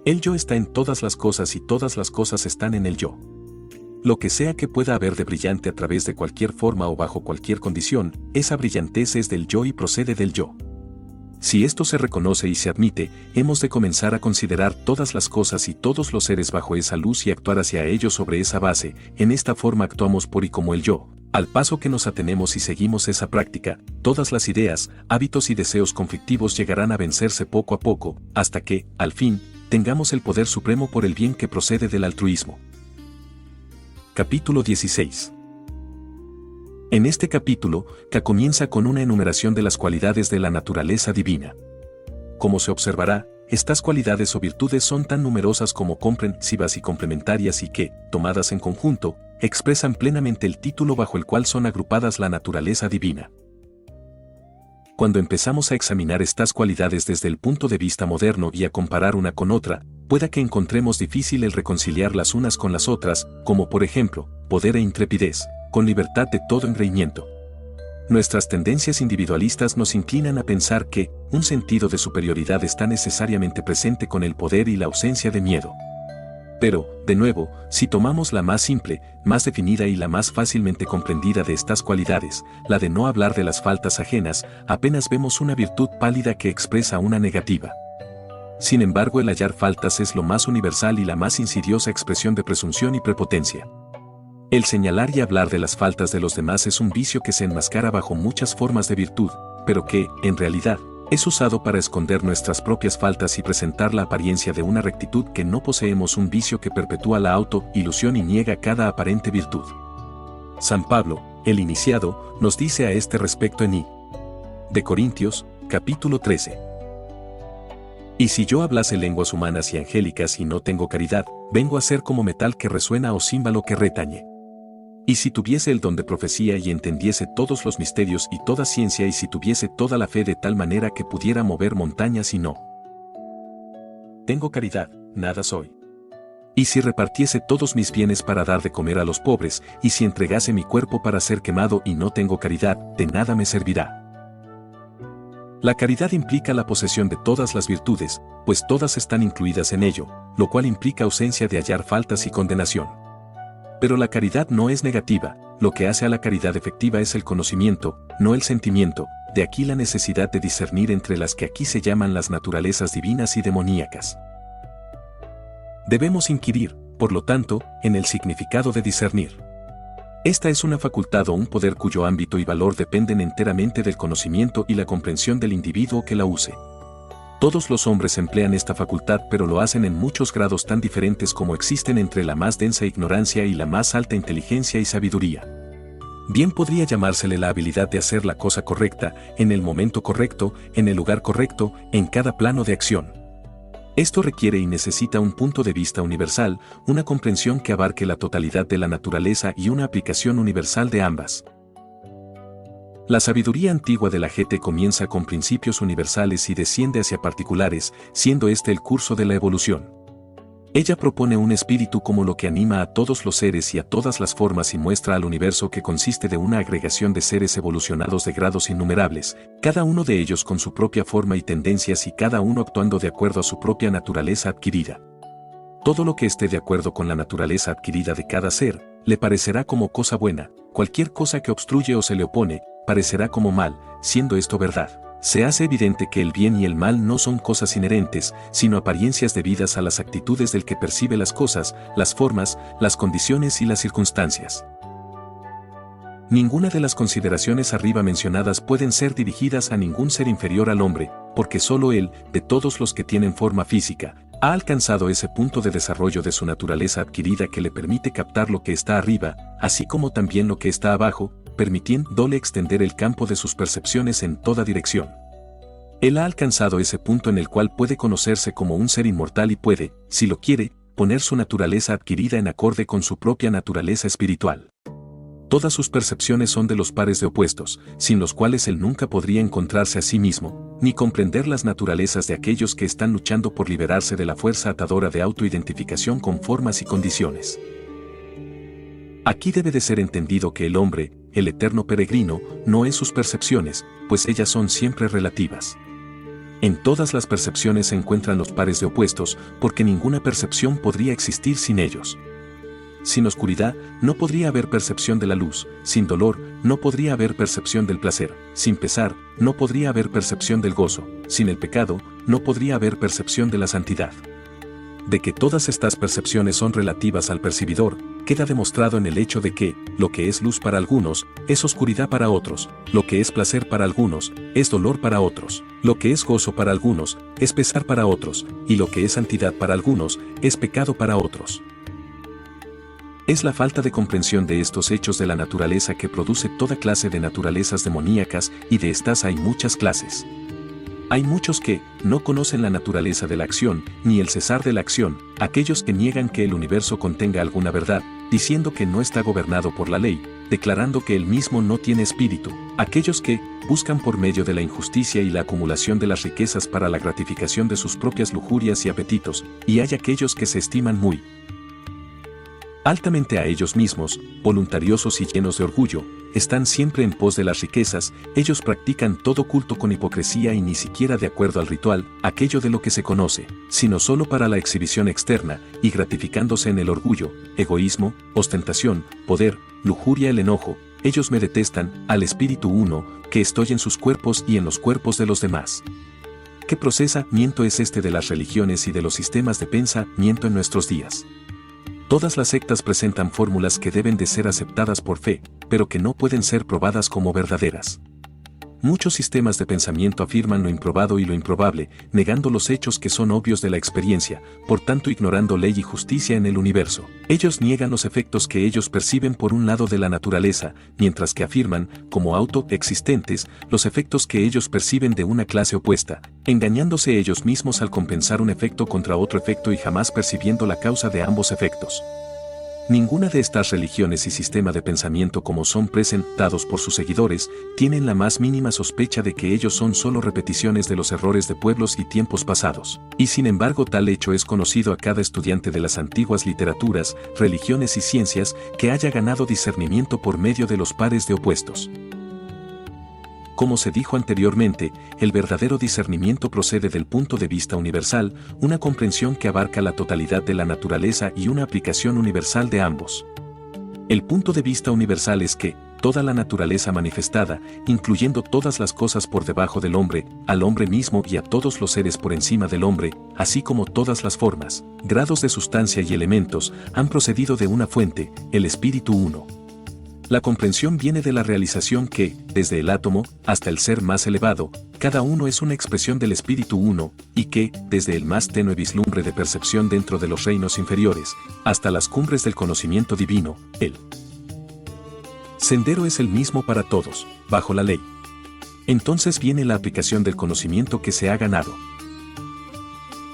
El yo está en todas las cosas y todas las cosas están en el yo. Lo que sea que pueda haber de brillante a través de cualquier forma o bajo cualquier condición, esa brillantez es del yo y procede del yo. Si esto se reconoce y se admite, hemos de comenzar a considerar todas las cosas y todos los seres bajo esa luz y actuar hacia ellos sobre esa base. En esta forma actuamos por y como el yo. Al paso que nos atenemos y seguimos esa práctica, todas las ideas, hábitos y deseos conflictivos llegarán a vencerse poco a poco, hasta que, al fin, tengamos el poder supremo por el bien que procede del altruismo. Capítulo 16. En este capítulo, Ka comienza con una enumeración de las cualidades de la naturaleza divina. Como se observará, estas cualidades o virtudes son tan numerosas como comprensivas y complementarias y que, tomadas en conjunto, expresan plenamente el título bajo el cual son agrupadas la naturaleza divina. Cuando empezamos a examinar estas cualidades desde el punto de vista moderno y a comparar una con otra, pueda que encontremos difícil el reconciliar las unas con las otras, como por ejemplo, poder e intrepidez, con libertad de todo engreimiento. Nuestras tendencias individualistas nos inclinan a pensar que un sentido de superioridad está necesariamente presente con el poder y la ausencia de miedo. Pero, de nuevo, si tomamos la más simple, más definida y la más fácilmente comprendida de estas cualidades, la de no hablar de las faltas ajenas, apenas vemos una virtud pálida que expresa una negativa. Sin embargo, el hallar faltas es lo más universal y la más insidiosa expresión de presunción y prepotencia. El señalar y hablar de las faltas de los demás es un vicio que se enmascara bajo muchas formas de virtud, pero que, en realidad, es usado para esconder nuestras propias faltas y presentar la apariencia de una rectitud que no poseemos, un vicio que perpetúa la auto-ilusión y niega cada aparente virtud. San Pablo, el iniciado, nos dice a este respecto en I. de Corintios, capítulo 13. Y si yo hablase lenguas humanas y angélicas y no tengo caridad, vengo a ser como metal que resuena o címbalo que retañe. Y si tuviese el don de profecía y entendiese todos los misterios y toda ciencia, y si tuviese toda la fe de tal manera que pudiera mover montañas y no tengo caridad, nada soy. Y si repartiese todos mis bienes para dar de comer a los pobres, y si entregase mi cuerpo para ser quemado y no tengo caridad, de nada me servirá. La caridad implica la posesión de todas las virtudes, pues todas están incluidas en ello, lo cual implica ausencia de hallar faltas y condenación. Pero la caridad no es negativa, lo que hace a la caridad efectiva es el conocimiento, no el sentimiento, de aquí la necesidad de discernir entre las que aquí se llaman las naturalezas divinas y demoníacas. Debemos inquirir, por lo tanto, en el significado de discernir. Esta es una facultad o un poder cuyo ámbito y valor dependen enteramente del conocimiento y la comprensión del individuo que la use. Todos los hombres emplean esta facultad, pero lo hacen en muchos grados tan diferentes como existen entre la más densa ignorancia y la más alta inteligencia y sabiduría. Bien podría llamársele la habilidad de hacer la cosa correcta, en el momento correcto, en el lugar correcto, en cada plano de acción. Esto requiere y necesita un punto de vista universal, una comprensión que abarque la totalidad de la naturaleza y una aplicación universal de ambas. La sabiduría antigua de la gente comienza con principios universales y desciende hacia particulares, siendo este el curso de la evolución. Ella propone un espíritu como lo que anima a todos los seres y a todas las formas y muestra al universo que consiste de una agregación de seres evolucionados de grados innumerables, cada uno de ellos con su propia forma y tendencias y cada uno actuando de acuerdo a su propia naturaleza adquirida. Todo lo que esté de acuerdo con la naturaleza adquirida de cada ser, le parecerá como cosa buena, cualquier cosa que obstruye o se le opone, parecerá como mal, siendo esto verdad. Se hace evidente que el bien y el mal no son cosas inherentes, sino apariencias debidas a las actitudes del que percibe las cosas, las formas, las condiciones y las circunstancias. Ninguna de las consideraciones arriba mencionadas pueden ser dirigidas a ningún ser inferior al hombre, porque solo él, de todos los que tienen forma física, ha alcanzado ese punto de desarrollo de su naturaleza adquirida que le permite captar lo que está arriba, así como también lo que está abajo, permitiéndole extender el campo de sus percepciones en toda dirección. Él ha alcanzado ese punto en el cual puede conocerse como un ser inmortal y puede, si lo quiere, poner su naturaleza adquirida en acorde con su propia naturaleza espiritual. Todas sus percepciones son de los pares de opuestos, sin los cuales él nunca podría encontrarse a sí mismo, ni comprender las naturalezas de aquellos que están luchando por liberarse de la fuerza atadora de autoidentificación con formas y condiciones. Aquí debe de ser entendido que el hombre, el eterno peregrino, no es sus percepciones, pues ellas son siempre relativas. En todas las percepciones se encuentran los pares de opuestos, porque ninguna percepción podría existir sin ellos. Sin oscuridad, no podría haber percepción de la luz, sin dolor, no podría haber percepción del placer, sin pesar, no podría haber percepción del gozo, sin el pecado, no podría haber percepción de la santidad. De que todas estas percepciones son relativas al percibidor, queda demostrado en el hecho de que, lo que es luz para algunos, es oscuridad para otros, lo que es placer para algunos, es dolor para otros, lo que es gozo para algunos, es pesar para otros, y lo que es santidad para algunos, es pecado para otros. Es la falta de comprensión de estos hechos de la naturaleza que produce toda clase de naturalezas demoníacas, y de estas hay muchas clases. Hay muchos que no conocen la naturaleza de la acción, ni el cesar de la acción, aquellos que niegan que el universo contenga alguna verdad, diciendo que no está gobernado por la ley, declarando que él mismo no tiene espíritu, aquellos que buscan por medio de la injusticia y la acumulación de las riquezas para la gratificación de sus propias lujurias y apetitos, y hay aquellos que se estiman muy altamente a ellos mismos, voluntariosos y llenos de orgullo, están siempre en pos de las riquezas, ellos practican todo culto con hipocresía y ni siquiera de acuerdo al ritual, aquello de lo que se conoce, sino solo para la exhibición externa, y gratificándose en el orgullo, egoísmo, ostentación, poder, lujuria, el enojo. Ellos me detestan, al espíritu uno, que estoy en sus cuerpos y en los cuerpos de los demás. ¿Qué procesamiento es este de las religiones y de los sistemas de pensamiento en nuestros días? Todas las sectas presentan fórmulas que deben de ser aceptadas por fe, pero que no pueden ser probadas como verdaderas. Muchos sistemas de pensamiento afirman lo improbado y lo improbable, negando los hechos que son obvios de la experiencia, por tanto ignorando ley y justicia en el universo. Ellos niegan los efectos que ellos perciben por un lado de la naturaleza, mientras que afirman, como autoexistentes, los efectos que ellos perciben de una clase opuesta, engañándose ellos mismos al compensar un efecto contra otro efecto y jamás percibiendo la causa de ambos efectos. Ninguna de estas religiones y sistema de pensamiento como son presentados por sus seguidores, tienen la más mínima sospecha de que ellos son solo repeticiones de los errores de pueblos y tiempos pasados, y sin embargo tal hecho es conocido a cada estudiante de las antiguas literaturas, religiones y ciencias que haya ganado discernimiento por medio de los pares de opuestos. Como se dijo anteriormente, el verdadero discernimiento procede del punto de vista universal, una comprensión que abarca la totalidad de la naturaleza y una aplicación universal de ambos. El punto de vista universal es que, toda la naturaleza manifestada, incluyendo todas las cosas por debajo del hombre, al hombre mismo y a todos los seres por encima del hombre, así como todas las formas, grados de sustancia y elementos, han procedido de una fuente, el Espíritu Uno. La comprensión viene de la realización que, desde el átomo hasta el ser más elevado, cada uno es una expresión del Espíritu Uno, y que, desde el más tenue vislumbre de percepción dentro de los reinos inferiores, hasta las cumbres del conocimiento divino, el sendero es el mismo para todos, bajo la ley. Entonces viene la aplicación del conocimiento que se ha ganado.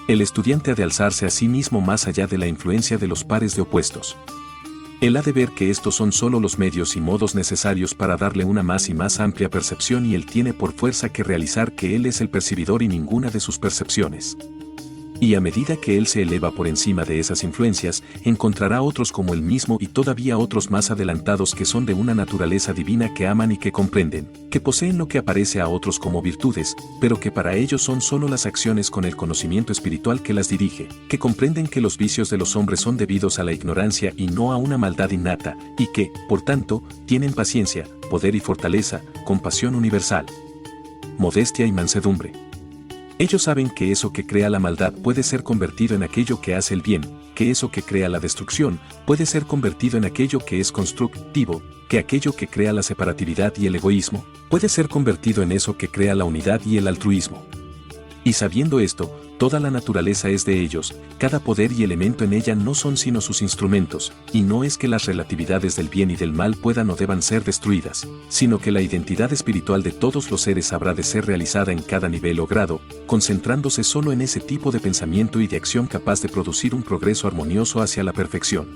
El estudiante ha de alzarse a sí mismo más allá de la influencia de los pares de opuestos. Él ha de ver que estos son solo los medios y modos necesarios para darle una más y más amplia percepción y él tiene por fuerza que realizar que él es el percibidor y ninguna de sus percepciones. Y a medida que él se eleva por encima de esas influencias, encontrará otros como él mismo y todavía otros más adelantados que son de una naturaleza divina que aman y que comprenden, que poseen lo que aparece a otros como virtudes, pero que para ellos son solo las acciones con el conocimiento espiritual que las dirige, que comprenden que los vicios de los hombres son debidos a la ignorancia y no a una maldad innata, y que, por tanto, tienen paciencia, poder y fortaleza, compasión universal. modestia y mansedumbre. Ellos saben que eso que crea la maldad puede ser convertido en aquello que hace el bien, que eso que crea la destrucción puede ser convertido en aquello que es constructivo, que aquello que crea la separatividad y el egoísmo puede ser convertido en eso que crea la unidad y el altruismo. Y sabiendo esto, toda la naturaleza es de ellos, cada poder y elemento en ella no son sino sus instrumentos, y no es que las relatividades del bien y del mal puedan o deban ser destruidas, sino que la identidad espiritual de todos los seres habrá de ser realizada en cada nivel o grado, concentrándose solo en ese tipo de pensamiento y de acción capaz de producir un progreso armonioso hacia la perfección.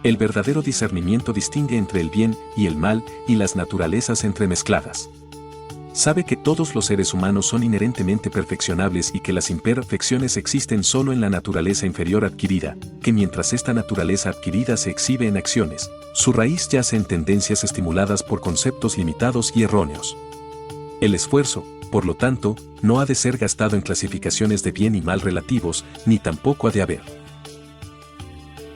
El verdadero discernimiento distingue entre el bien y el mal y las naturalezas entremezcladas. Sabe que todos los seres humanos son inherentemente perfeccionables y que las imperfecciones existen solo en la naturaleza inferior adquirida, que mientras esta naturaleza adquirida se exhibe en acciones, su raíz yace en tendencias estimuladas por conceptos limitados y erróneos. El esfuerzo, por lo tanto, no ha de ser gastado en clasificaciones de bien y mal relativos, ni tampoco ha de haber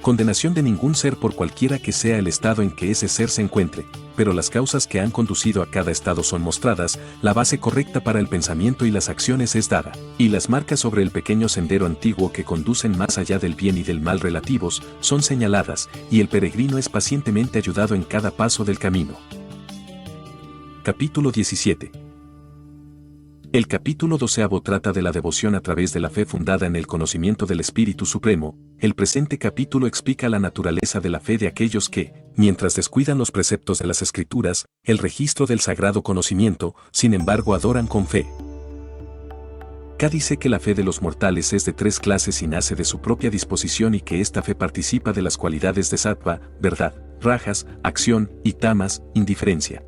condenación de ningún ser por cualquiera que sea el estado en que ese ser se encuentre, pero las causas que han conducido a cada estado son mostradas, la base correcta para el pensamiento y las acciones es dada, y las marcas sobre el pequeño sendero antiguo que conducen más allá del bien y del mal relativos son señaladas, y el peregrino es pacientemente ayudado en cada paso del camino. Capítulo 17. El capítulo 12 trata de la devoción a través de la fe fundada en el conocimiento del Espíritu Supremo. El presente capítulo explica la naturaleza de la fe de aquellos que, mientras descuidan los preceptos de las Escrituras, el registro del sagrado conocimiento, sin embargo adoran con fe. K dice que la fe de los mortales es de tres clases y nace de su propia disposición y que esta fe participa de las cualidades de sattva, verdad, rajas, acción, y tamas, indiferencia.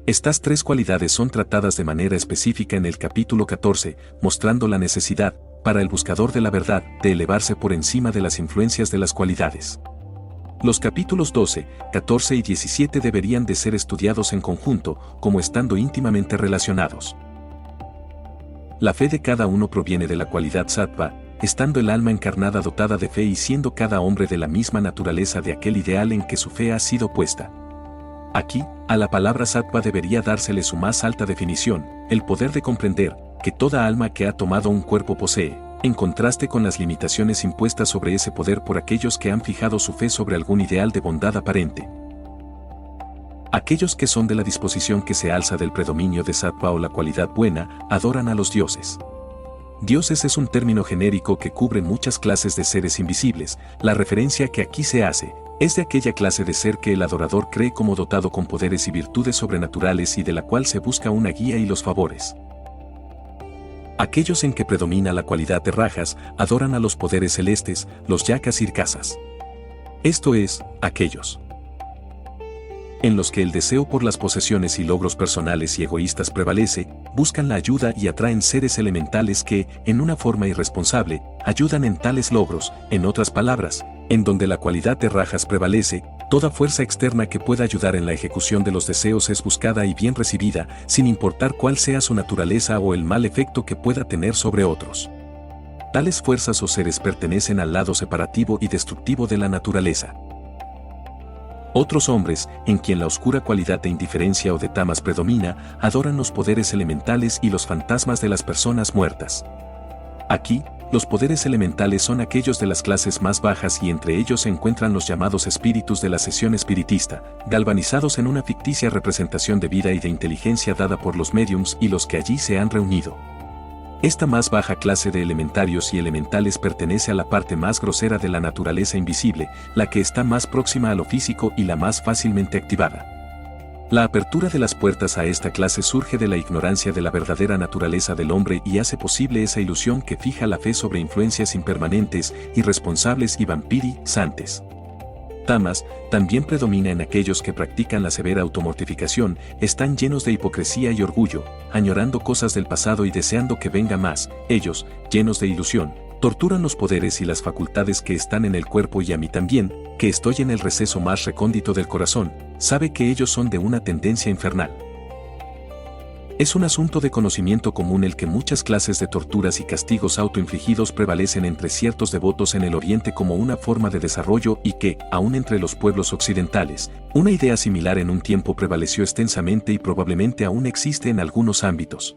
Estas tres cualidades son tratadas de manera específica en el capítulo 14, mostrando la necesidad, para el buscador de la verdad, de elevarse por encima de las influencias de las cualidades. Los capítulos 12, 14 y 17 deberían de ser estudiados en conjunto, como estando íntimamente relacionados. La fe de cada uno proviene de la cualidad sattva, estando el alma encarnada dotada de fe y siendo cada hombre de la misma naturaleza de aquel ideal en que su fe ha sido puesta. Aquí, a la palabra sattva debería dársele su más alta definición, el poder de comprender que toda alma que ha tomado un cuerpo posee, en contraste con las limitaciones impuestas sobre ese poder por aquellos que han fijado su fe sobre algún ideal de bondad aparente. Aquellos que son de la disposición que se alza del predominio de sattva o la cualidad buena, adoran a los dioses. Dioses es un término genérico que cubre muchas clases de seres invisibles. La referencia que aquí se hace es de aquella clase de ser que el adorador cree como dotado con poderes y virtudes sobrenaturales y de la cual se busca una guía y los favores. Aquellos en que predomina la cualidad de rajas adoran a los poderes celestes, los yakas y rkasas. Esto es, aquellos en los que el deseo por las posesiones y logros personales y egoístas prevalece, buscan la ayuda y atraen seres elementales que, en una forma irresponsable, ayudan en tales logros. En otras palabras, en donde la cualidad de rajas prevalece, toda fuerza externa que pueda ayudar en la ejecución de los deseos es buscada y bien recibida, sin importar cuál sea su naturaleza o el mal efecto que pueda tener sobre otros. Tales fuerzas o seres pertenecen al lado separativo y destructivo de la naturaleza. Otros hombres, en quien la oscura cualidad de indiferencia o de tamas predomina, adoran los poderes elementales y los fantasmas de las personas muertas. Aquí, los poderes elementales son aquellos de las clases más bajas y entre ellos se encuentran los llamados espíritus de la sesión espiritista, galvanizados en una ficticia representación de vida y de inteligencia dada por los médiums y los que allí se han reunido. Esta más baja clase de elementarios y elementales pertenece a la parte más grosera de la naturaleza invisible, la que está más próxima a lo físico y la más fácilmente activada. La apertura de las puertas a esta clase surge de la ignorancia de la verdadera naturaleza del hombre y hace posible esa ilusión que fija la fe sobre influencias impermanentes, irresponsables y vampirizantes. Tamas también predomina en aquellos que practican la severa automortificación, están llenos de hipocresía y orgullo, añorando cosas del pasado y deseando que venga más. Ellos, llenos de ilusión, torturan los poderes y las facultades que están en el cuerpo y a mí también, que estoy en el receso más recóndito del corazón, sabe que ellos son de una tendencia infernal. Es un asunto de conocimiento común el que muchas clases de torturas y castigos autoinfligidos prevalecen entre ciertos devotos en el Oriente como una forma de desarrollo y que, aun entre los pueblos occidentales, una idea similar en un tiempo prevaleció extensamente y probablemente aún existe en algunos ámbitos.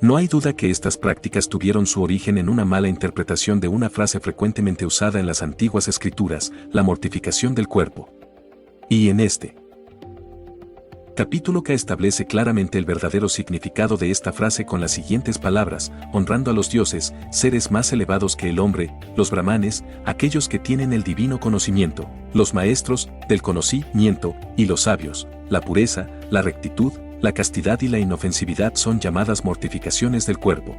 No hay duda que estas prácticas tuvieron su origen en una mala interpretación de una frase frecuentemente usada en las antiguas escrituras, la mortificación del cuerpo. Y en este capítulo que establece claramente el verdadero significado de esta frase con las siguientes palabras: honrando a los dioses, seres más elevados que el hombre, los brahmanes, aquellos que tienen el divino conocimiento, los maestros del conocimiento, y los sabios, la pureza, la rectitud, la castidad y la inofensividad son llamadas mortificaciones del cuerpo.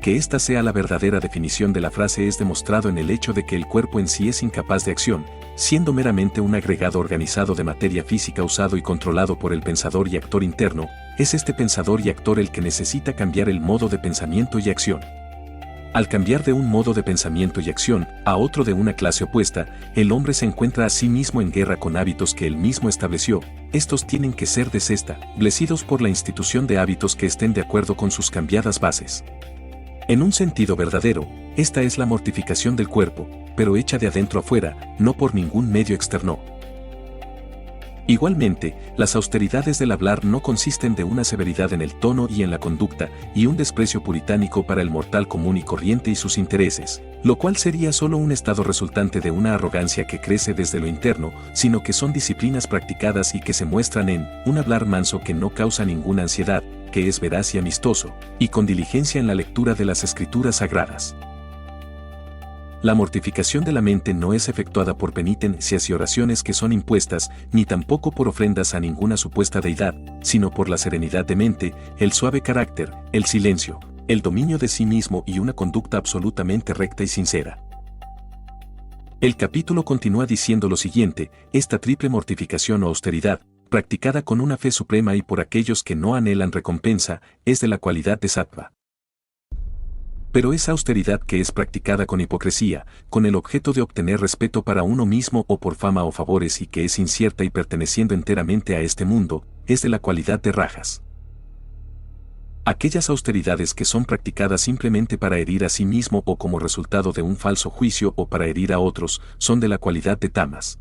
Que esta sea la verdadera definición de la frase es demostrado en el hecho de que el cuerpo en sí es incapaz de acción, siendo meramente un agregado organizado de materia física usado y controlado por el pensador y actor interno. Es este pensador y actor el que necesita cambiar el modo de pensamiento y acción. Al cambiar de un modo de pensamiento y acción a otro de una clase opuesta, el hombre se encuentra a sí mismo en guerra con hábitos que él mismo estableció. Estos tienen que ser desestablecidos por la institución de hábitos que estén de acuerdo con sus cambiadas bases. En un sentido verdadero, esta es la mortificación del cuerpo, pero hecha de adentro afuera, no por ningún medio externo. Igualmente, las austeridades del hablar no consisten de una severidad en el tono y en la conducta, y un desprecio puritánico para el mortal común y corriente y sus intereses, lo cual sería solo un estado resultante de una arrogancia que crece desde lo interno, sino que son disciplinas practicadas y que se muestran en un hablar manso que no causa ninguna ansiedad, que es veraz y amistoso, y con diligencia en la lectura de las escrituras sagradas. La mortificación de la mente no es efectuada por penitencias y oraciones que son impuestas, ni tampoco por ofrendas a ninguna supuesta deidad, sino por la serenidad de mente, el suave carácter, el silencio, el dominio de sí mismo y una conducta absolutamente recta y sincera. El capítulo continúa diciendo lo siguiente: esta triple mortificación o austeridad, practicada con una fe suprema y por aquellos que no anhelan recompensa, es de la cualidad de sattva. Pero esa austeridad que es practicada con hipocresía, con el objeto de obtener respeto para uno mismo o por fama o favores y que es incierta y perteneciendo enteramente a este mundo, es de la cualidad de rajas. Aquellas austeridades que son practicadas simplemente para herir a sí mismo o como resultado de un falso juicio o para herir a otros, son de la cualidad de tamas.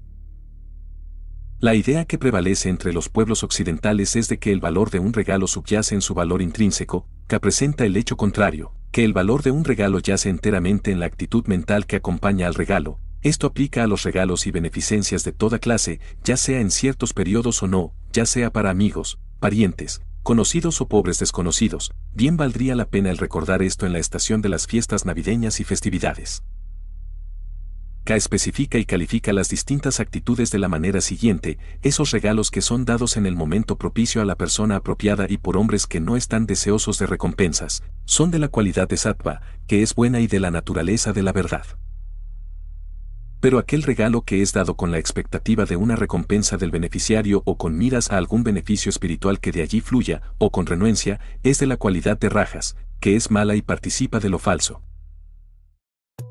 La idea que prevalece entre los pueblos occidentales es de que el valor de un regalo subyace en su valor intrínseco, que presenta el hecho contrario, que el valor de un regalo yace enteramente en la actitud mental que acompaña al regalo. Esto aplica a los regalos y beneficencias de toda clase, ya sea en ciertos periodos o no, ya sea para amigos, parientes, conocidos o pobres desconocidos. Bien valdría la pena el recordar esto en la estación de las fiestas navideñas y festividades. K especifica y califica las distintas actitudes de la manera siguiente: esos regalos que son dados en el momento propicio a la persona apropiada y por hombres que no están deseosos de recompensas, son de la cualidad de sattva, que es buena y de la naturaleza de la verdad. Pero aquel regalo que es dado con la expectativa de una recompensa del beneficiario o con miras a algún beneficio espiritual que de allí fluya, o con renuencia, es de la cualidad de rajas, que es mala y participa de lo falso.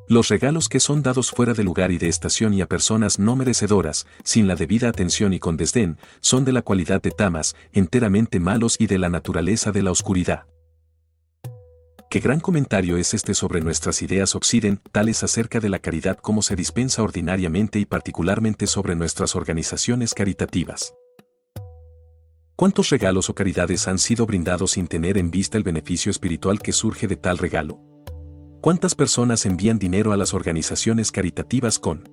Los regalos que son dados fuera de lugar y de estación y a personas no merecedoras, sin la debida atención y con desdén, son de la cualidad de tamas, enteramente malos y de la naturaleza de la oscuridad. Qué gran comentario es este sobre nuestras ideas occidentales acerca de la caridad, cómo se dispensa ordinariamente y particularmente sobre nuestras organizaciones caritativas. ¿Cuántos regalos o caridades han sido brindados sin tener en vista el beneficio espiritual que surge de tal regalo? ¿Cuántas personas envían dinero a las organizaciones caritativas con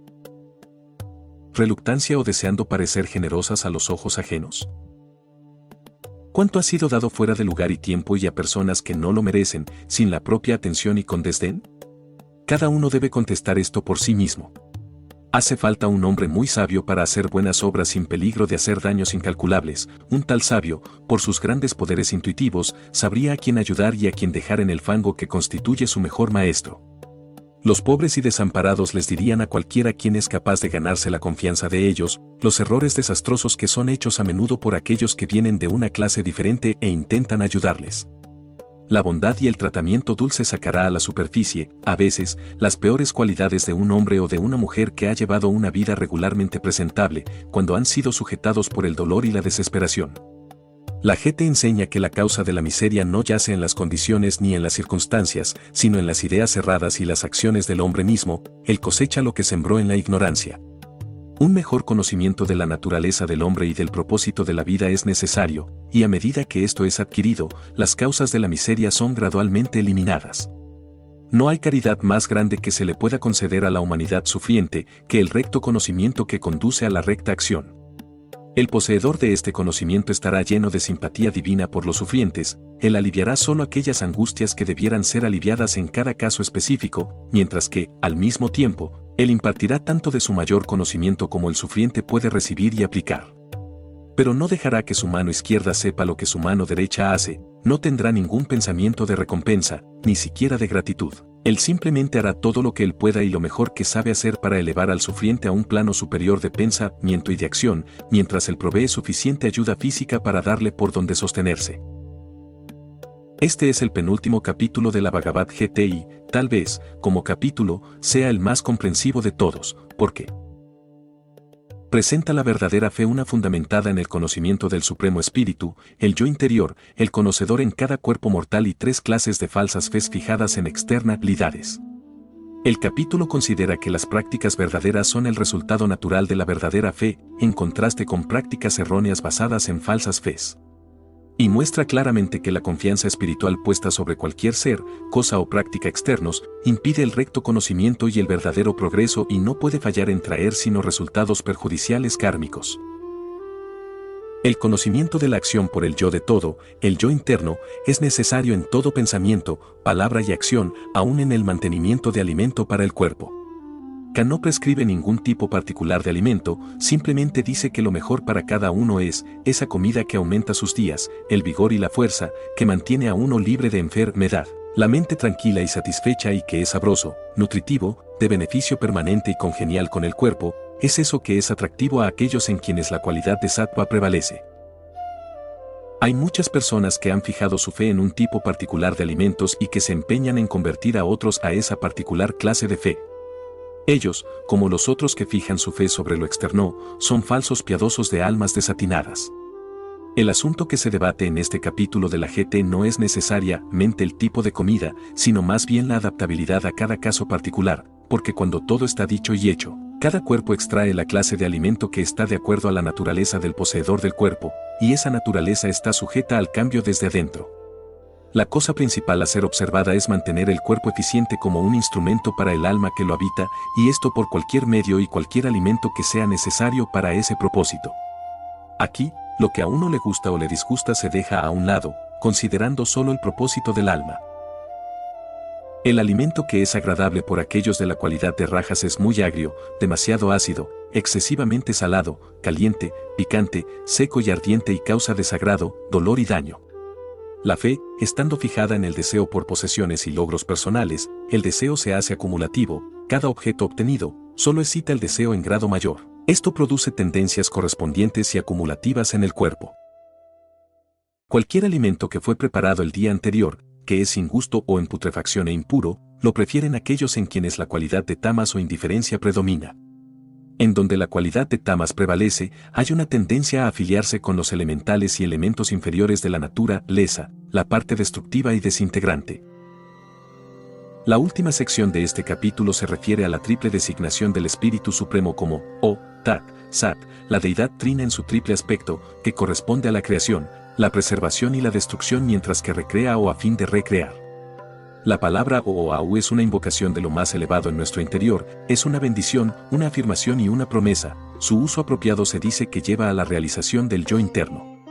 reluctancia o deseando parecer generosas a los ojos ajenos? ¿Cuánto ha sido dado fuera de lugar y tiempo y a personas que no lo merecen, sin la propia atención y con desdén? Cada uno debe contestar esto por sí mismo. Hace falta un hombre muy sabio para hacer buenas obras sin peligro de hacer daños incalculables. Un tal sabio, por sus grandes poderes intuitivos, sabría a quién ayudar y a quién dejar en el fango que constituye su mejor maestro. Los pobres y desamparados les dirían a cualquiera quien es capaz de ganarse la confianza de ellos, los errores desastrosos que son hechos a menudo por aquellos que vienen de una clase diferente e intentan ayudarles. La bondad y el tratamiento dulce sacará a la superficie, a veces, las peores cualidades de un hombre o de una mujer que ha llevado una vida regularmente presentable, cuando han sido sujetados por el dolor y la desesperación. La GT enseña que la causa de la miseria no yace en las condiciones ni en las circunstancias, sino en las ideas cerradas y las acciones del hombre mismo. Él cosecha lo que sembró en la ignorancia. Un mejor conocimiento de la naturaleza del hombre y del propósito de la vida es necesario, y a medida que esto es adquirido, las causas de la miseria son gradualmente eliminadas. No hay caridad más grande que se le pueda conceder a la humanidad sufriente que el recto conocimiento que conduce a la recta acción. El poseedor de este conocimiento estará lleno de simpatía divina por los sufrientes, él aliviará solo aquellas angustias que debieran ser aliviadas en cada caso específico, mientras que, al mismo tiempo, él impartirá tanto de su mayor conocimiento como el sufriente puede recibir y aplicar. Pero no dejará que su mano izquierda sepa lo que su mano derecha hace, no tendrá ningún pensamiento de recompensa, ni siquiera de gratitud. Él simplemente hará todo lo que él pueda y lo mejor que sabe hacer para elevar al sufriente a un plano superior de pensamiento y de acción, mientras él provee suficiente ayuda física para darle por donde sostenerse. Este es el penúltimo capítulo de la Bhagavad Gita y, tal vez, como capítulo, sea el más comprensivo de todos, porque presenta la verdadera fe una fundamentada en el conocimiento del Supremo Espíritu, el yo interior, el conocedor en cada cuerpo mortal y tres clases de falsas fes fijadas en externalidades. El capítulo considera que las prácticas verdaderas son el resultado natural de la verdadera fe, en contraste con prácticas erróneas basadas en falsas fes. Y muestra claramente que la confianza espiritual puesta sobre cualquier ser, cosa o práctica externos, impide el recto conocimiento y el verdadero progreso y no puede fallar en traer sino resultados perjudiciales kármicos. El conocimiento de la acción por el yo de todo, el yo interno, es necesario en todo pensamiento, palabra y acción, aún en el mantenimiento de alimento para el cuerpo. Kan no prescribe ningún tipo particular de alimento, simplemente dice que lo mejor para cada uno es esa comida que aumenta sus días, el vigor y la fuerza, que mantiene a uno libre de enfermedad, la mente tranquila y satisfecha y que es sabroso, nutritivo, de beneficio permanente y congenial con el cuerpo, es eso que es atractivo a aquellos en quienes la cualidad de sattva prevalece. Hay muchas personas que han fijado su fe en un tipo particular de alimentos y que se empeñan en convertir a otros a esa particular clase de fe. Ellos, como los otros que fijan su fe sobre lo externo, son falsos piadosos de almas desatinadas. El asunto que se debate en este capítulo de la GT no es necesariamente el tipo de comida, sino más bien la adaptabilidad a cada caso particular, porque cuando todo está dicho y hecho, cada cuerpo extrae la clase de alimento que está de acuerdo a la naturaleza del poseedor del cuerpo, y esa naturaleza está sujeta al cambio desde adentro. La cosa principal a ser observada es mantener el cuerpo eficiente como un instrumento para el alma que lo habita, y esto por cualquier medio y cualquier alimento que sea necesario para ese propósito. Aquí, lo que a uno le gusta o le disgusta se deja a un lado, considerando solo el propósito del alma. El alimento que es agradable por aquellos de la cualidad de rajas es muy agrio, demasiado ácido, excesivamente salado, caliente, picante, seco y ardiente y causa desagrado, dolor y daño. La fe, estando fijada en el deseo por posesiones y logros personales, el deseo se hace acumulativo, cada objeto obtenido, solo excita el deseo en grado mayor. Esto produce tendencias correspondientes y acumulativas en el cuerpo. Cualquier alimento que fue preparado el día anterior, que es sin gusto o en putrefacción e impuro, lo prefieren aquellos en quienes la cualidad de tamas o indiferencia predomina. En donde la cualidad de tamas prevalece, hay una tendencia a afiliarse con los elementales y elementos inferiores de la naturaleza, la parte destructiva y desintegrante. La última sección de este capítulo se refiere a la triple designación del Espíritu Supremo como O, Tat, Sat, la deidad trina en su triple aspecto, que corresponde a la creación, la preservación y la destrucción mientras que recrea o a fin de recrear. La palabra Oau es una invocación de lo más elevado en nuestro interior, es una bendición, una afirmación y una promesa. Su uso apropiado se dice que lleva a la realización del yo interno.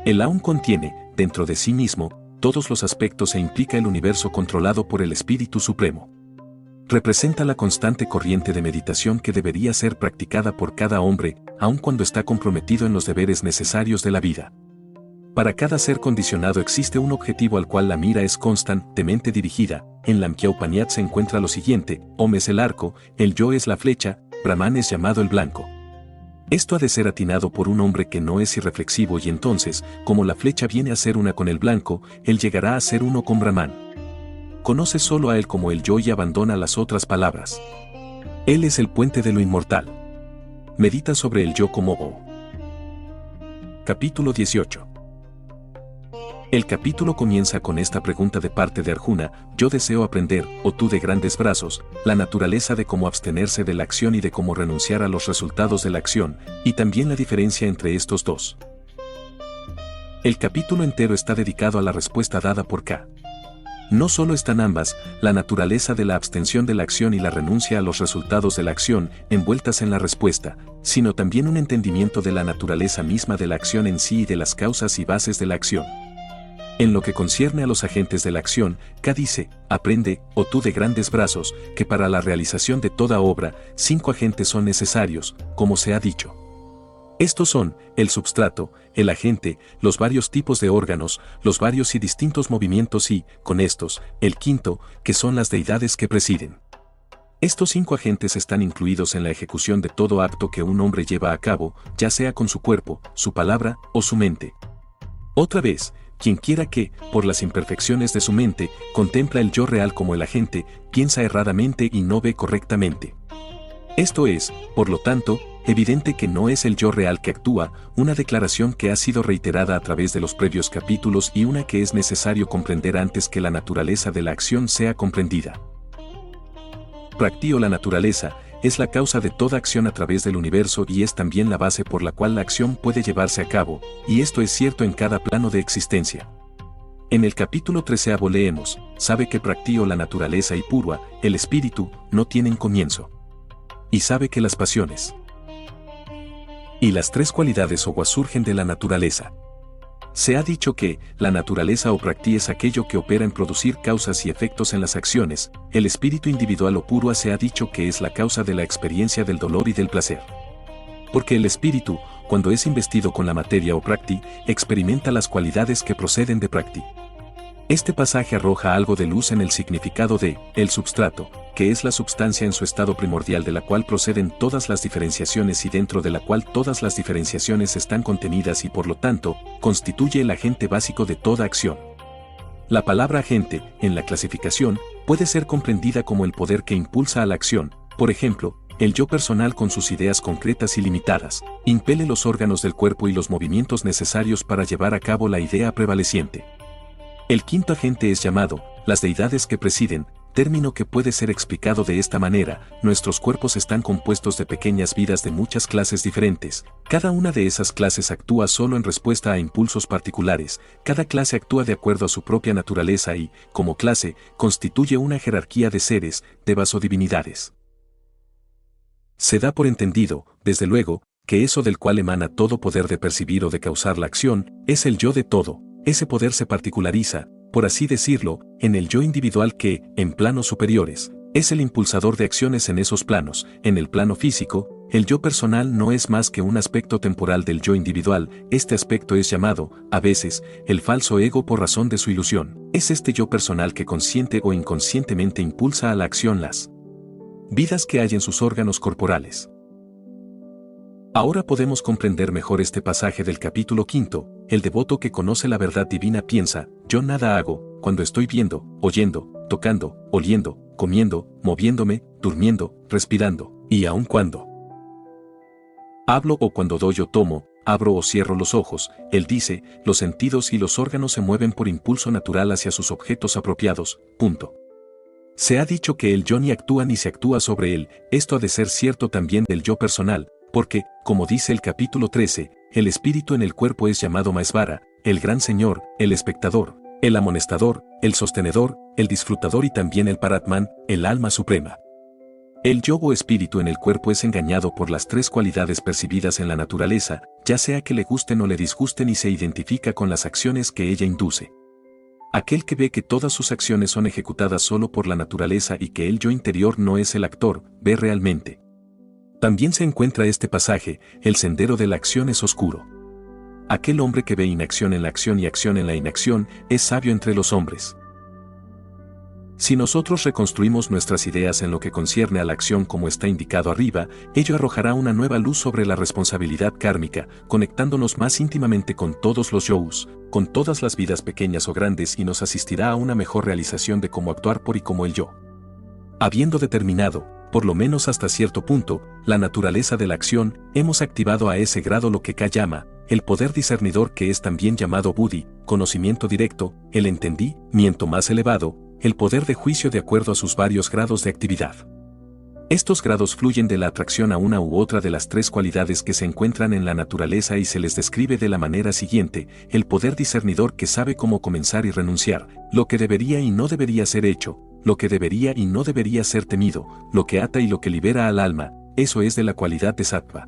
El Aum contiene, dentro de sí mismo, todos los aspectos e implica el universo controlado por el Espíritu Supremo. Representa la constante corriente de meditación que debería ser practicada por cada hombre, aun cuando está comprometido en los deberes necesarios de la vida. Para cada ser condicionado existe un objetivo al cual la mira es constantemente dirigida. En la Samkhya Upanishad se encuentra lo siguiente: Om es el arco, el yo es la flecha, Brahman es llamado el blanco. Esto ha de ser atinado por un hombre que no es irreflexivo y entonces, como la flecha viene a ser una con el blanco, él llegará a ser uno con Brahman. Conoce solo a él como el yo y abandona las otras palabras. Él es el puente de lo inmortal. Medita sobre el yo como O. Capítulo 18. El capítulo comienza con esta pregunta de parte de Arjuna: yo deseo aprender, oh tú de grandes brazos, la naturaleza de cómo abstenerse de la acción y de cómo renunciar a los resultados de la acción, y también la diferencia entre estos dos. El capítulo entero está dedicado a la respuesta dada por K. No solo están ambas, la naturaleza de la abstención de la acción y la renuncia a los resultados de la acción, envueltas en la respuesta, sino también un entendimiento de la naturaleza misma de la acción en sí y de las causas y bases de la acción. En lo que concierne a los agentes de la acción, K dice: aprende, oh tú de grandes brazos, que para la realización de toda obra, 5 agentes son necesarios, como se ha dicho. Estos son: el substrato, el agente, los varios tipos de órganos, los varios y distintos movimientos y, con estos, el quinto, que son las deidades que presiden. Estos 5 agentes están incluidos en la ejecución de todo acto que un hombre lleva a cabo, ya sea con su cuerpo, su palabra o su mente. Otra vez, quien quiera que, por las imperfecciones de su mente, contempla el yo real como el agente, piensa erradamente y no ve correctamente. Esto es, por lo tanto, evidente que no es el yo real que actúa, una declaración que ha sido reiterada a través de los previos capítulos y una que es necesario comprender antes que la naturaleza de la acción sea comprendida. Prakti o la naturaleza es la causa de toda acción a través del universo y es también la base por la cual la acción puede llevarse a cabo, y esto es cierto en cada plano de existencia. En el capítulo 13 leemos: sabe que Prakti o la naturaleza y Purva, el espíritu, no tienen comienzo. Y sabe que las pasiones y las 3 cualidades o surgen de la naturaleza. Se ha dicho que la naturaleza o Prakti es aquello que opera en producir causas y efectos en las acciones. El espíritu individual o Purva se ha dicho que es la causa de la experiencia del dolor y del placer. Porque el espíritu, cuando es investido con la materia o Prakti, experimenta las cualidades que proceden de Prakti. Este pasaje arroja algo de luz en el significado de el substrato, que es la substancia en su estado primordial de la cual proceden todas las diferenciaciones y dentro de la cual todas las diferenciaciones están contenidas y por lo tanto, constituye el agente básico de toda acción. La palabra agente, en la clasificación, puede ser comprendida como el poder que impulsa a la acción. Por ejemplo, el yo personal con sus ideas concretas y limitadas, impele los órganos del cuerpo y los movimientos necesarios para llevar a cabo la idea prevaleciente. El quinto agente es llamado las deidades que presiden, término que puede ser explicado de esta manera: nuestros cuerpos están compuestos de pequeñas vidas de muchas clases diferentes, cada una de esas clases actúa solo en respuesta a impulsos particulares, cada clase actúa de acuerdo a su propia naturaleza y, como clase, constituye una jerarquía de seres, devas o divinidades. Se da por entendido, desde luego, que eso del cual emana todo poder de percibir o de causar la acción, es el yo de todo. Ese poder se particulariza, por así decirlo, en el yo individual que, en planos superiores, es el impulsador de acciones en esos planos. En el plano físico, el yo personal no es más que un aspecto temporal del yo individual. Este aspecto es llamado, a veces, el falso ego por razón de su ilusión. Es este yo personal que consciente o inconscientemente impulsa a la acción las vidas que hay en sus órganos corporales. Ahora podemos comprender mejor este pasaje del capítulo 5. El devoto que conoce la verdad divina piensa: yo nada hago, cuando estoy viendo, oyendo, tocando, oliendo, comiendo, moviéndome, durmiendo, respirando, y aun cuando hablo o cuando doy o tomo, abro o cierro los ojos. Él dice: los sentidos y los órganos se mueven por impulso natural hacia sus objetos apropiados. Punto. Se ha dicho que el yo ni actúa ni se actúa sobre él. Esto ha de ser cierto también del yo personal, porque, como dice el capítulo 13, el espíritu en el cuerpo es llamado Maesvara, el gran señor, el espectador, el amonestador, el sostenedor, el disfrutador y también el Paratman, el alma suprema. El yo o espíritu en el cuerpo es engañado por las 3 cualidades percibidas en la naturaleza, ya sea que le gusten o le disgusten, y se identifica con las acciones que ella induce. Aquel que ve que todas sus acciones son ejecutadas solo por la naturaleza y que el yo interior no es el actor, ve realmente. También se encuentra este pasaje: el sendero de la acción es oscuro. Aquel hombre que ve inacción en la acción y acción en la inacción, es sabio entre los hombres. Si nosotros reconstruimos nuestras ideas en lo que concierne a la acción como está indicado arriba, ello arrojará una nueva luz sobre la responsabilidad kármica, conectándonos más íntimamente con todos los yous, con todas las vidas pequeñas o grandes, y nos asistirá a una mejor realización de cómo actuar por y como el yo. Habiendo determinado, por lo menos hasta cierto punto, la naturaleza de la acción, hemos activado a ese grado lo que K llama el poder discernidor que es también llamado buddhi, conocimiento directo, el entendimiento más elevado, el poder de juicio de acuerdo a sus varios grados de actividad. Estos grados fluyen de la atracción a una u otra de las tres cualidades que se encuentran en la naturaleza y se les describe de la manera siguiente: el poder discernidor que sabe cómo comenzar y renunciar, lo que debería y no debería ser hecho, lo que debería y no debería ser temido, lo que ata y lo que libera al alma, eso es de la cualidad de sattva.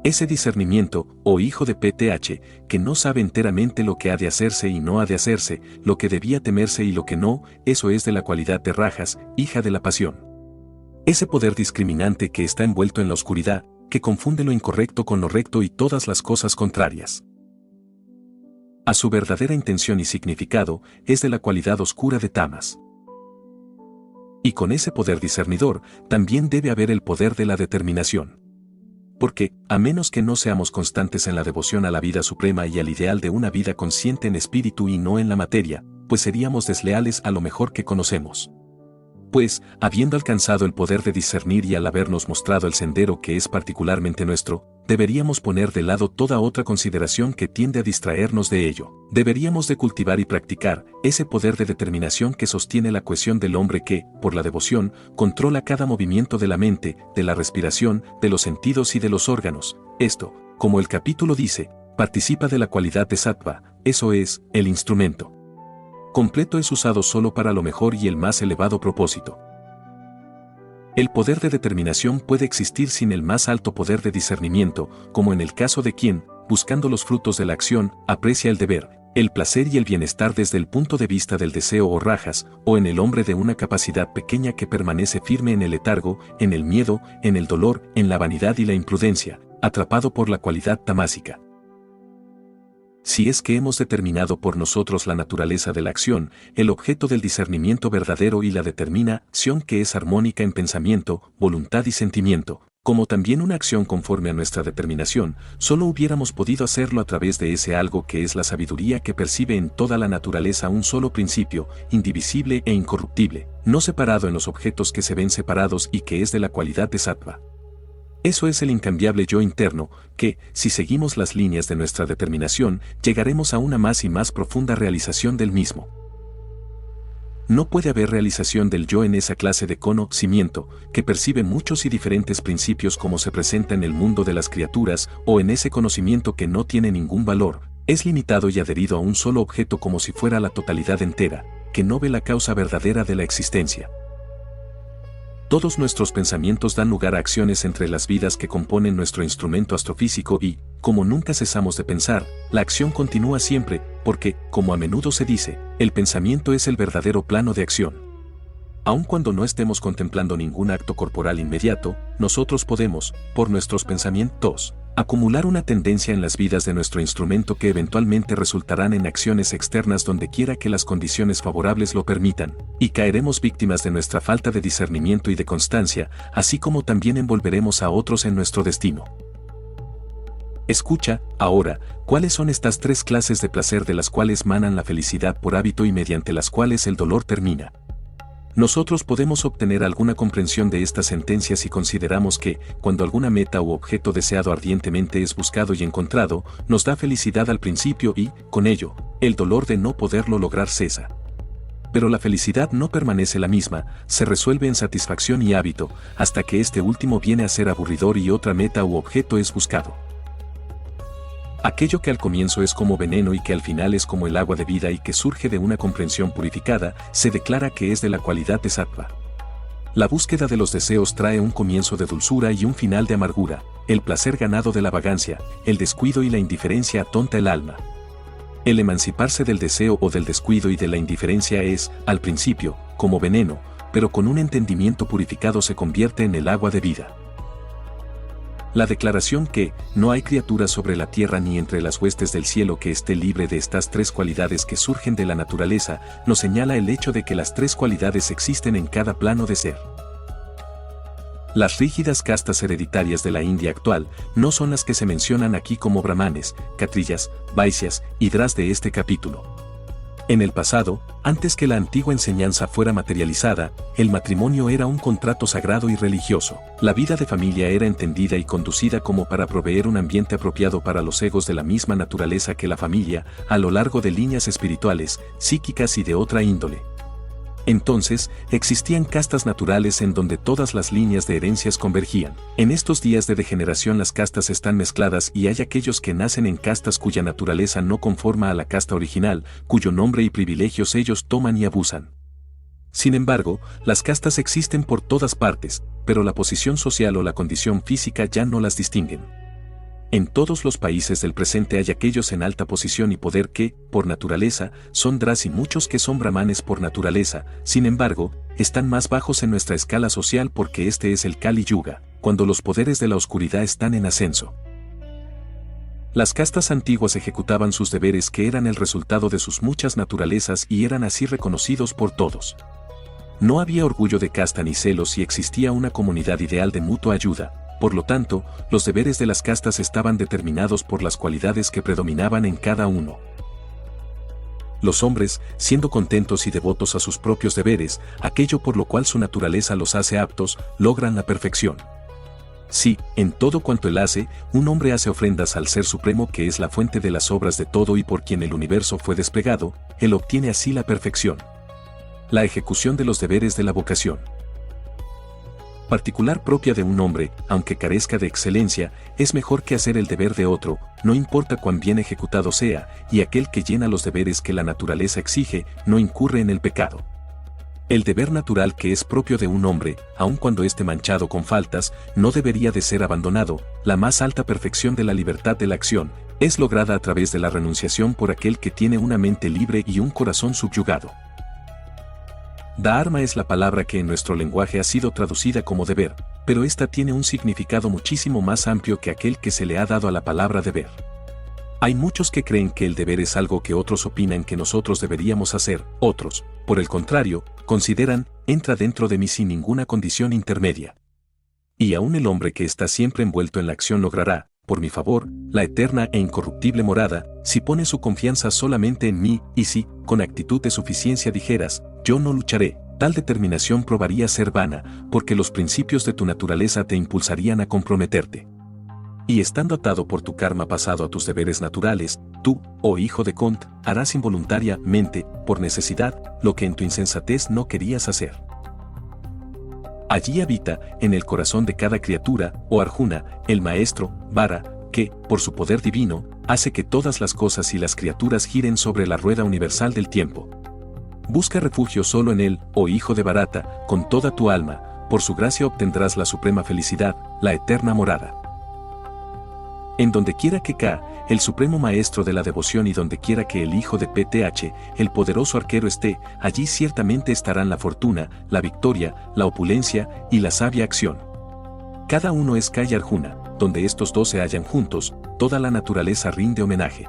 Ese discernimiento, o hijo de PTH, que no sabe enteramente lo que ha de hacerse y no ha de hacerse, lo que debía temerse y lo que no, eso es de la cualidad de rajas, hija de la pasión. Ese poder discriminante que está envuelto en la oscuridad, que confunde lo incorrecto con lo recto y todas las cosas contrarias. A su verdadera intención y significado, es de la cualidad oscura de tamas. Y con ese poder discernidor, también debe haber el poder de la determinación. Porque, a menos que no seamos constantes en la devoción a la vida suprema y al ideal de una vida consciente en espíritu y no en la materia, pues seríamos desleales a lo mejor que conocemos. Pues, habiendo alcanzado el poder de discernir y al habernos mostrado el sendero que es particularmente nuestro, deberíamos poner de lado toda otra consideración que tiende a distraernos de ello. Deberíamos de cultivar y practicar ese poder de determinación que sostiene la cohesión del hombre que, por la devoción, controla cada movimiento de la mente, de la respiración, de los sentidos y de los órganos. Esto, como el capítulo dice, participa de la cualidad de sattva, eso es, el instrumento completo es usado solo para lo mejor y el más elevado propósito. El poder de determinación puede existir sin el más alto poder de discernimiento, como en el caso de quien, buscando los frutos de la acción, aprecia el deber, el placer y el bienestar desde el punto de vista del deseo o rajas, o en el hombre de una capacidad pequeña que permanece firme en el letargo, en el miedo, en el dolor, en la vanidad y la imprudencia, atrapado por la cualidad tamásica. Si es que hemos determinado por nosotros la naturaleza de la acción, el objeto del discernimiento verdadero y la determinación que es armónica en pensamiento, voluntad y sentimiento, como también una acción conforme a nuestra determinación, solo hubiéramos podido hacerlo a través de ese algo que es la sabiduría que percibe en toda la naturaleza un solo principio, indivisible e incorruptible, no separado en los objetos que se ven separados y que es de la cualidad de sattva. Eso es el incambiable yo interno, que, si seguimos las líneas de nuestra determinación, llegaremos a una más y más profunda realización del mismo. No puede haber realización del yo en esa clase de conocimiento, que percibe muchos y diferentes principios como se presenta en el mundo de las criaturas, o en ese conocimiento que no tiene ningún valor, es limitado y adherido a un solo objeto como si fuera la totalidad entera, que no ve la causa verdadera de la existencia. Todos nuestros pensamientos dan lugar a acciones entre las vidas que componen nuestro instrumento astrofísico y, como nunca cesamos de pensar, la acción continúa siempre, porque, como a menudo se dice, el pensamiento es el verdadero plano de acción. Aun cuando no estemos contemplando ningún acto corporal inmediato, nosotros podemos, por nuestros pensamientos, acumular una tendencia en las vidas de nuestro instrumento que eventualmente resultarán en acciones externas donde quiera que las condiciones favorables lo permitan, y caeremos víctimas de nuestra falta de discernimiento y de constancia, así como también envolveremos a otros en nuestro destino. Escucha, ahora, cuáles son estas tres clases de placer de las cuales manan la felicidad por hábito y mediante las cuales el dolor termina. Nosotros podemos obtener alguna comprensión de estas sentencias si consideramos que, cuando alguna meta u objeto deseado ardientemente es buscado y encontrado, nos da felicidad al principio y, con ello, el dolor de no poderlo lograr cesa. Pero la felicidad no permanece la misma, se resuelve en satisfacción y hábito, hasta que este último viene a ser aburridor y otra meta u objeto es buscado. Aquello que al comienzo es como veneno y que al final es como el agua de vida y que surge de una comprensión purificada, se declara que es de la cualidad de sattva. La búsqueda de los deseos trae un comienzo de dulzura y un final de amargura, el placer ganado de la vagancia, el descuido y la indiferencia atonta el alma. El emanciparse del deseo o del descuido y de la indiferencia es, al principio, como veneno, pero con un entendimiento purificado se convierte en el agua de vida. La declaración que no hay criatura sobre la tierra ni entre las huestes del cielo que esté libre de estas tres cualidades que surgen de la naturaleza, nos señala el hecho de que las tres cualidades existen en cada plano de ser. Las rígidas castas hereditarias de la India actual no son las que se mencionan aquí como brahmanes, kshatriyas, vaisyas y dras de este capítulo. En el pasado, antes que la antigua enseñanza fuera materializada, el matrimonio era un contrato sagrado y religioso. La vida de familia era entendida y conducida como para proveer un ambiente apropiado para los egos de la misma naturaleza que la familia, a lo largo de líneas espirituales, psíquicas y de otra índole. Entonces, existían castas naturales en donde todas las líneas de herencias convergían. En estos días de degeneración las castas están mezcladas y hay aquellos que nacen en castas cuya naturaleza no conforma a la casta original, cuyo nombre y privilegios ellos toman y abusan. Sin embargo, las castas existen por todas partes, pero la posición social o la condición física ya no las distinguen. En todos los países del presente hay aquellos en alta posición y poder que, por naturaleza, son Dras y muchos que son brahmanes por naturaleza, sin embargo, están más bajos en nuestra escala social porque este es el Kali Yuga, cuando los poderes de la oscuridad están en ascenso. Las castas antiguas ejecutaban sus deberes que eran el resultado de sus muchas naturalezas y eran así reconocidos por todos. No había orgullo de casta ni celos y existía una comunidad ideal de mutua ayuda. Por lo tanto, los deberes de las castas estaban determinados por las cualidades que predominaban en cada uno. Los hombres, siendo contentos y devotos a sus propios deberes, aquello por lo cual su naturaleza los hace aptos, logran la perfección. Sí, en todo cuanto él hace, un hombre hace ofrendas al Ser Supremo que es la fuente de las obras de todo y por quien el universo fue desplegado, él obtiene así la perfección. La ejecución de los deberes de la vocación particular propia de un hombre, aunque carezca de excelencia, es mejor que hacer el deber de otro, no importa cuán bien ejecutado sea, y aquel que llena los deberes que la naturaleza exige, no incurre en el pecado. El deber natural que es propio de un hombre, aun cuando esté manchado con faltas, no debería de ser abandonado. La más alta perfección de la libertad de la acción, es lograda a través de la renunciación por aquel que tiene una mente libre y un corazón subyugado. Dharma es la palabra que en nuestro lenguaje ha sido traducida como deber, pero esta tiene un significado muchísimo más amplio que aquel que se le ha dado a la palabra deber. Hay muchos que creen que el deber es algo que otros opinan que nosotros deberíamos hacer, otros, por el contrario, consideran, entra dentro de mí sin ninguna condición intermedia. Y aún el hombre que está siempre envuelto en la acción logrará, por mi favor, la eterna e incorruptible morada, si pone su confianza solamente en mí, y si, con actitud de suficiencia dijeras, yo no lucharé, tal determinación probaría ser vana, porque los principios de tu naturaleza te impulsarían a comprometerte. Y estando atado por tu karma pasado a tus deberes naturales, tú, oh hijo de Kont, harás involuntariamente, por necesidad, lo que en tu insensatez no querías hacer. Allí habita, en el corazón de cada criatura, oh Arjuna, el maestro, Vara, que, por su poder divino, hace que todas las cosas y las criaturas giren sobre la rueda universal del tiempo. Busca refugio solo en él, oh hijo de Bharata, con toda tu alma, por su gracia obtendrás la suprema felicidad, la eterna morada. En donde quiera que K, el supremo maestro de la devoción y donde quiera que el hijo de PTH, el poderoso arquero esté, allí ciertamente estarán la fortuna, la victoria, la opulencia y la sabia acción. Cada uno es K y Arjuna, donde estos dos se hallan juntos, toda la naturaleza rinde homenaje.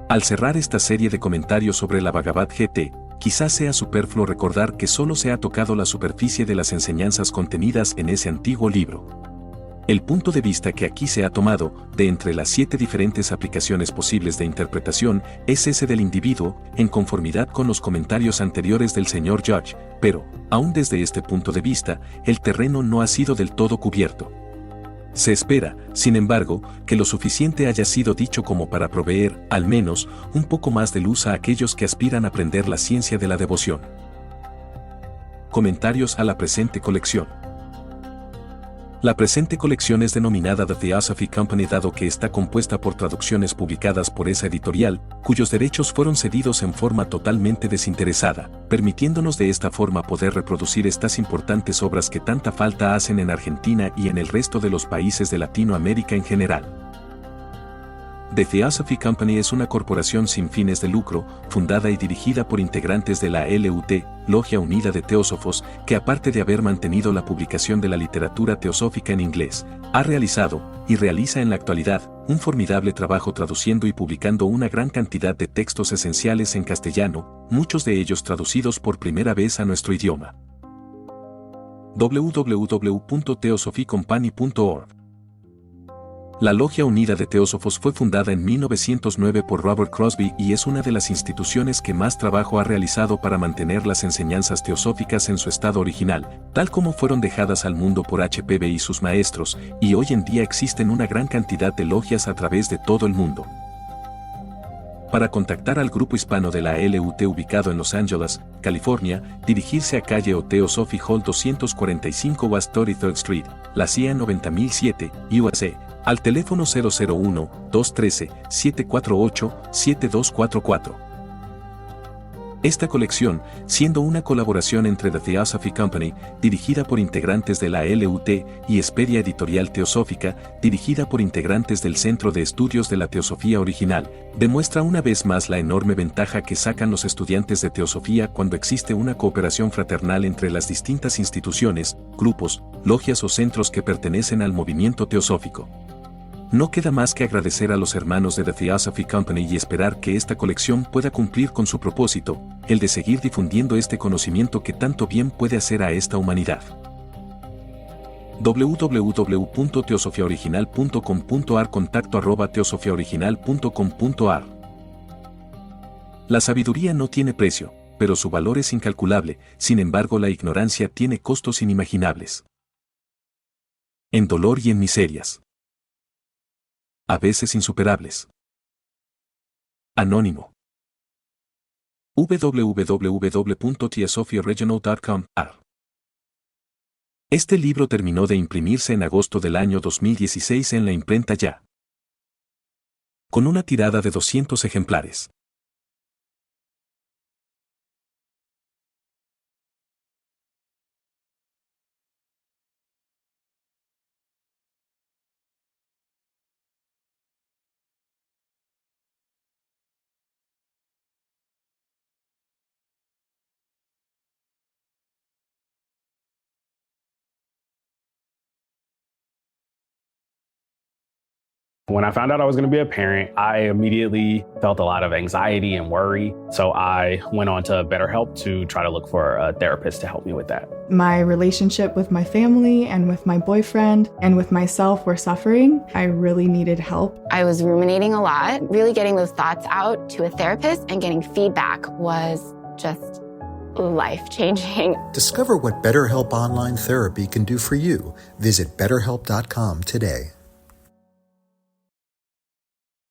Al cerrar esta serie de comentarios sobre la Bhagavad Gita, quizás sea superfluo recordar que solo se ha tocado la superficie de las enseñanzas contenidas en ese antiguo libro. El punto de vista que aquí se ha tomado, de entre las 7 diferentes aplicaciones posibles de interpretación, es ese del individuo, en conformidad con los comentarios anteriores del señor Judge, pero, aún desde este punto de vista, el terreno no ha sido del todo cubierto. Se espera, sin embargo, que lo suficiente haya sido dicho como para proveer, al menos, un poco más de luz a aquellos que aspiran a aprender la ciencia de la devoción. Comentarios a la presente colección. La presente colección es denominada The Theosophy Company dado que está compuesta por traducciones publicadas por esa editorial, cuyos derechos fueron cedidos en forma totalmente desinteresada, permitiéndonos de esta forma poder reproducir estas importantes obras que tanta falta hacen en Argentina y en el resto de los países de Latinoamérica en general. The Theosophy Company es una corporación sin fines de lucro, fundada y dirigida por integrantes de la LUT, Logia Unida de Teósofos, que aparte de haber mantenido la publicación de la literatura teosófica en inglés, ha realizado, y realiza en la actualidad, un formidable trabajo traduciendo y publicando una gran cantidad de textos esenciales en castellano, muchos de ellos traducidos por primera vez a nuestro idioma. www.theosophycompany.org La Logia Unida de Teósofos fue fundada en 1909 por Robert Crosby y es una de las instituciones que más trabajo ha realizado para mantener las enseñanzas teosóficas en su estado original, tal como fueron dejadas al mundo por HPB y sus maestros, y hoy en día existen una gran cantidad de logias a través de todo el mundo. Para contactar al grupo hispano de la LUT ubicado en Los Ángeles, California, dirigirse a calle Oteo Sophie Hall 245 West 33rd Street, La CIA 90007, USA, al teléfono 001-213-748-7244. Esta colección, siendo una colaboración entre The Theosophy Company, dirigida por integrantes de la LUT, y Hesperia Editorial Teosófica, dirigida por integrantes del Centro de Estudios de la Teosofía Original, demuestra una vez más la enorme ventaja que sacan los estudiantes de teosofía cuando existe una cooperación fraternal entre las distintas instituciones, grupos, logias o centros que pertenecen al movimiento teosófico. No queda más que agradecer a los hermanos de The Theosophy Company y esperar que esta colección pueda cumplir con su propósito, el de seguir difundiendo este conocimiento que tanto bien puede hacer a esta humanidad. www.teosofiaoriginal.com.ar contacto@teosofiaoriginal.com.ar. La sabiduría no tiene precio, pero su valor es incalculable, sin embargo la ignorancia tiene costos inimaginables. En dolor y en miserias. A veces insuperables. Anónimo. www.theosophyoriginal.com.ar. Este libro terminó de imprimirse en agosto del año 2016 en la imprenta Ya, con una tirada de 200 ejemplares. When I found out I was going to be a parent, I immediately felt a lot of anxiety and worry. So I went on to BetterHelp to try to look for a therapist to help me with that. My relationship with my family and with my boyfriend and with myself were suffering. I really needed help. I was ruminating a lot. Really getting those thoughts out to a therapist and getting feedback was just life-changing. Discover what BetterHelp Online Therapy can do for you. Visit BetterHelp.com today.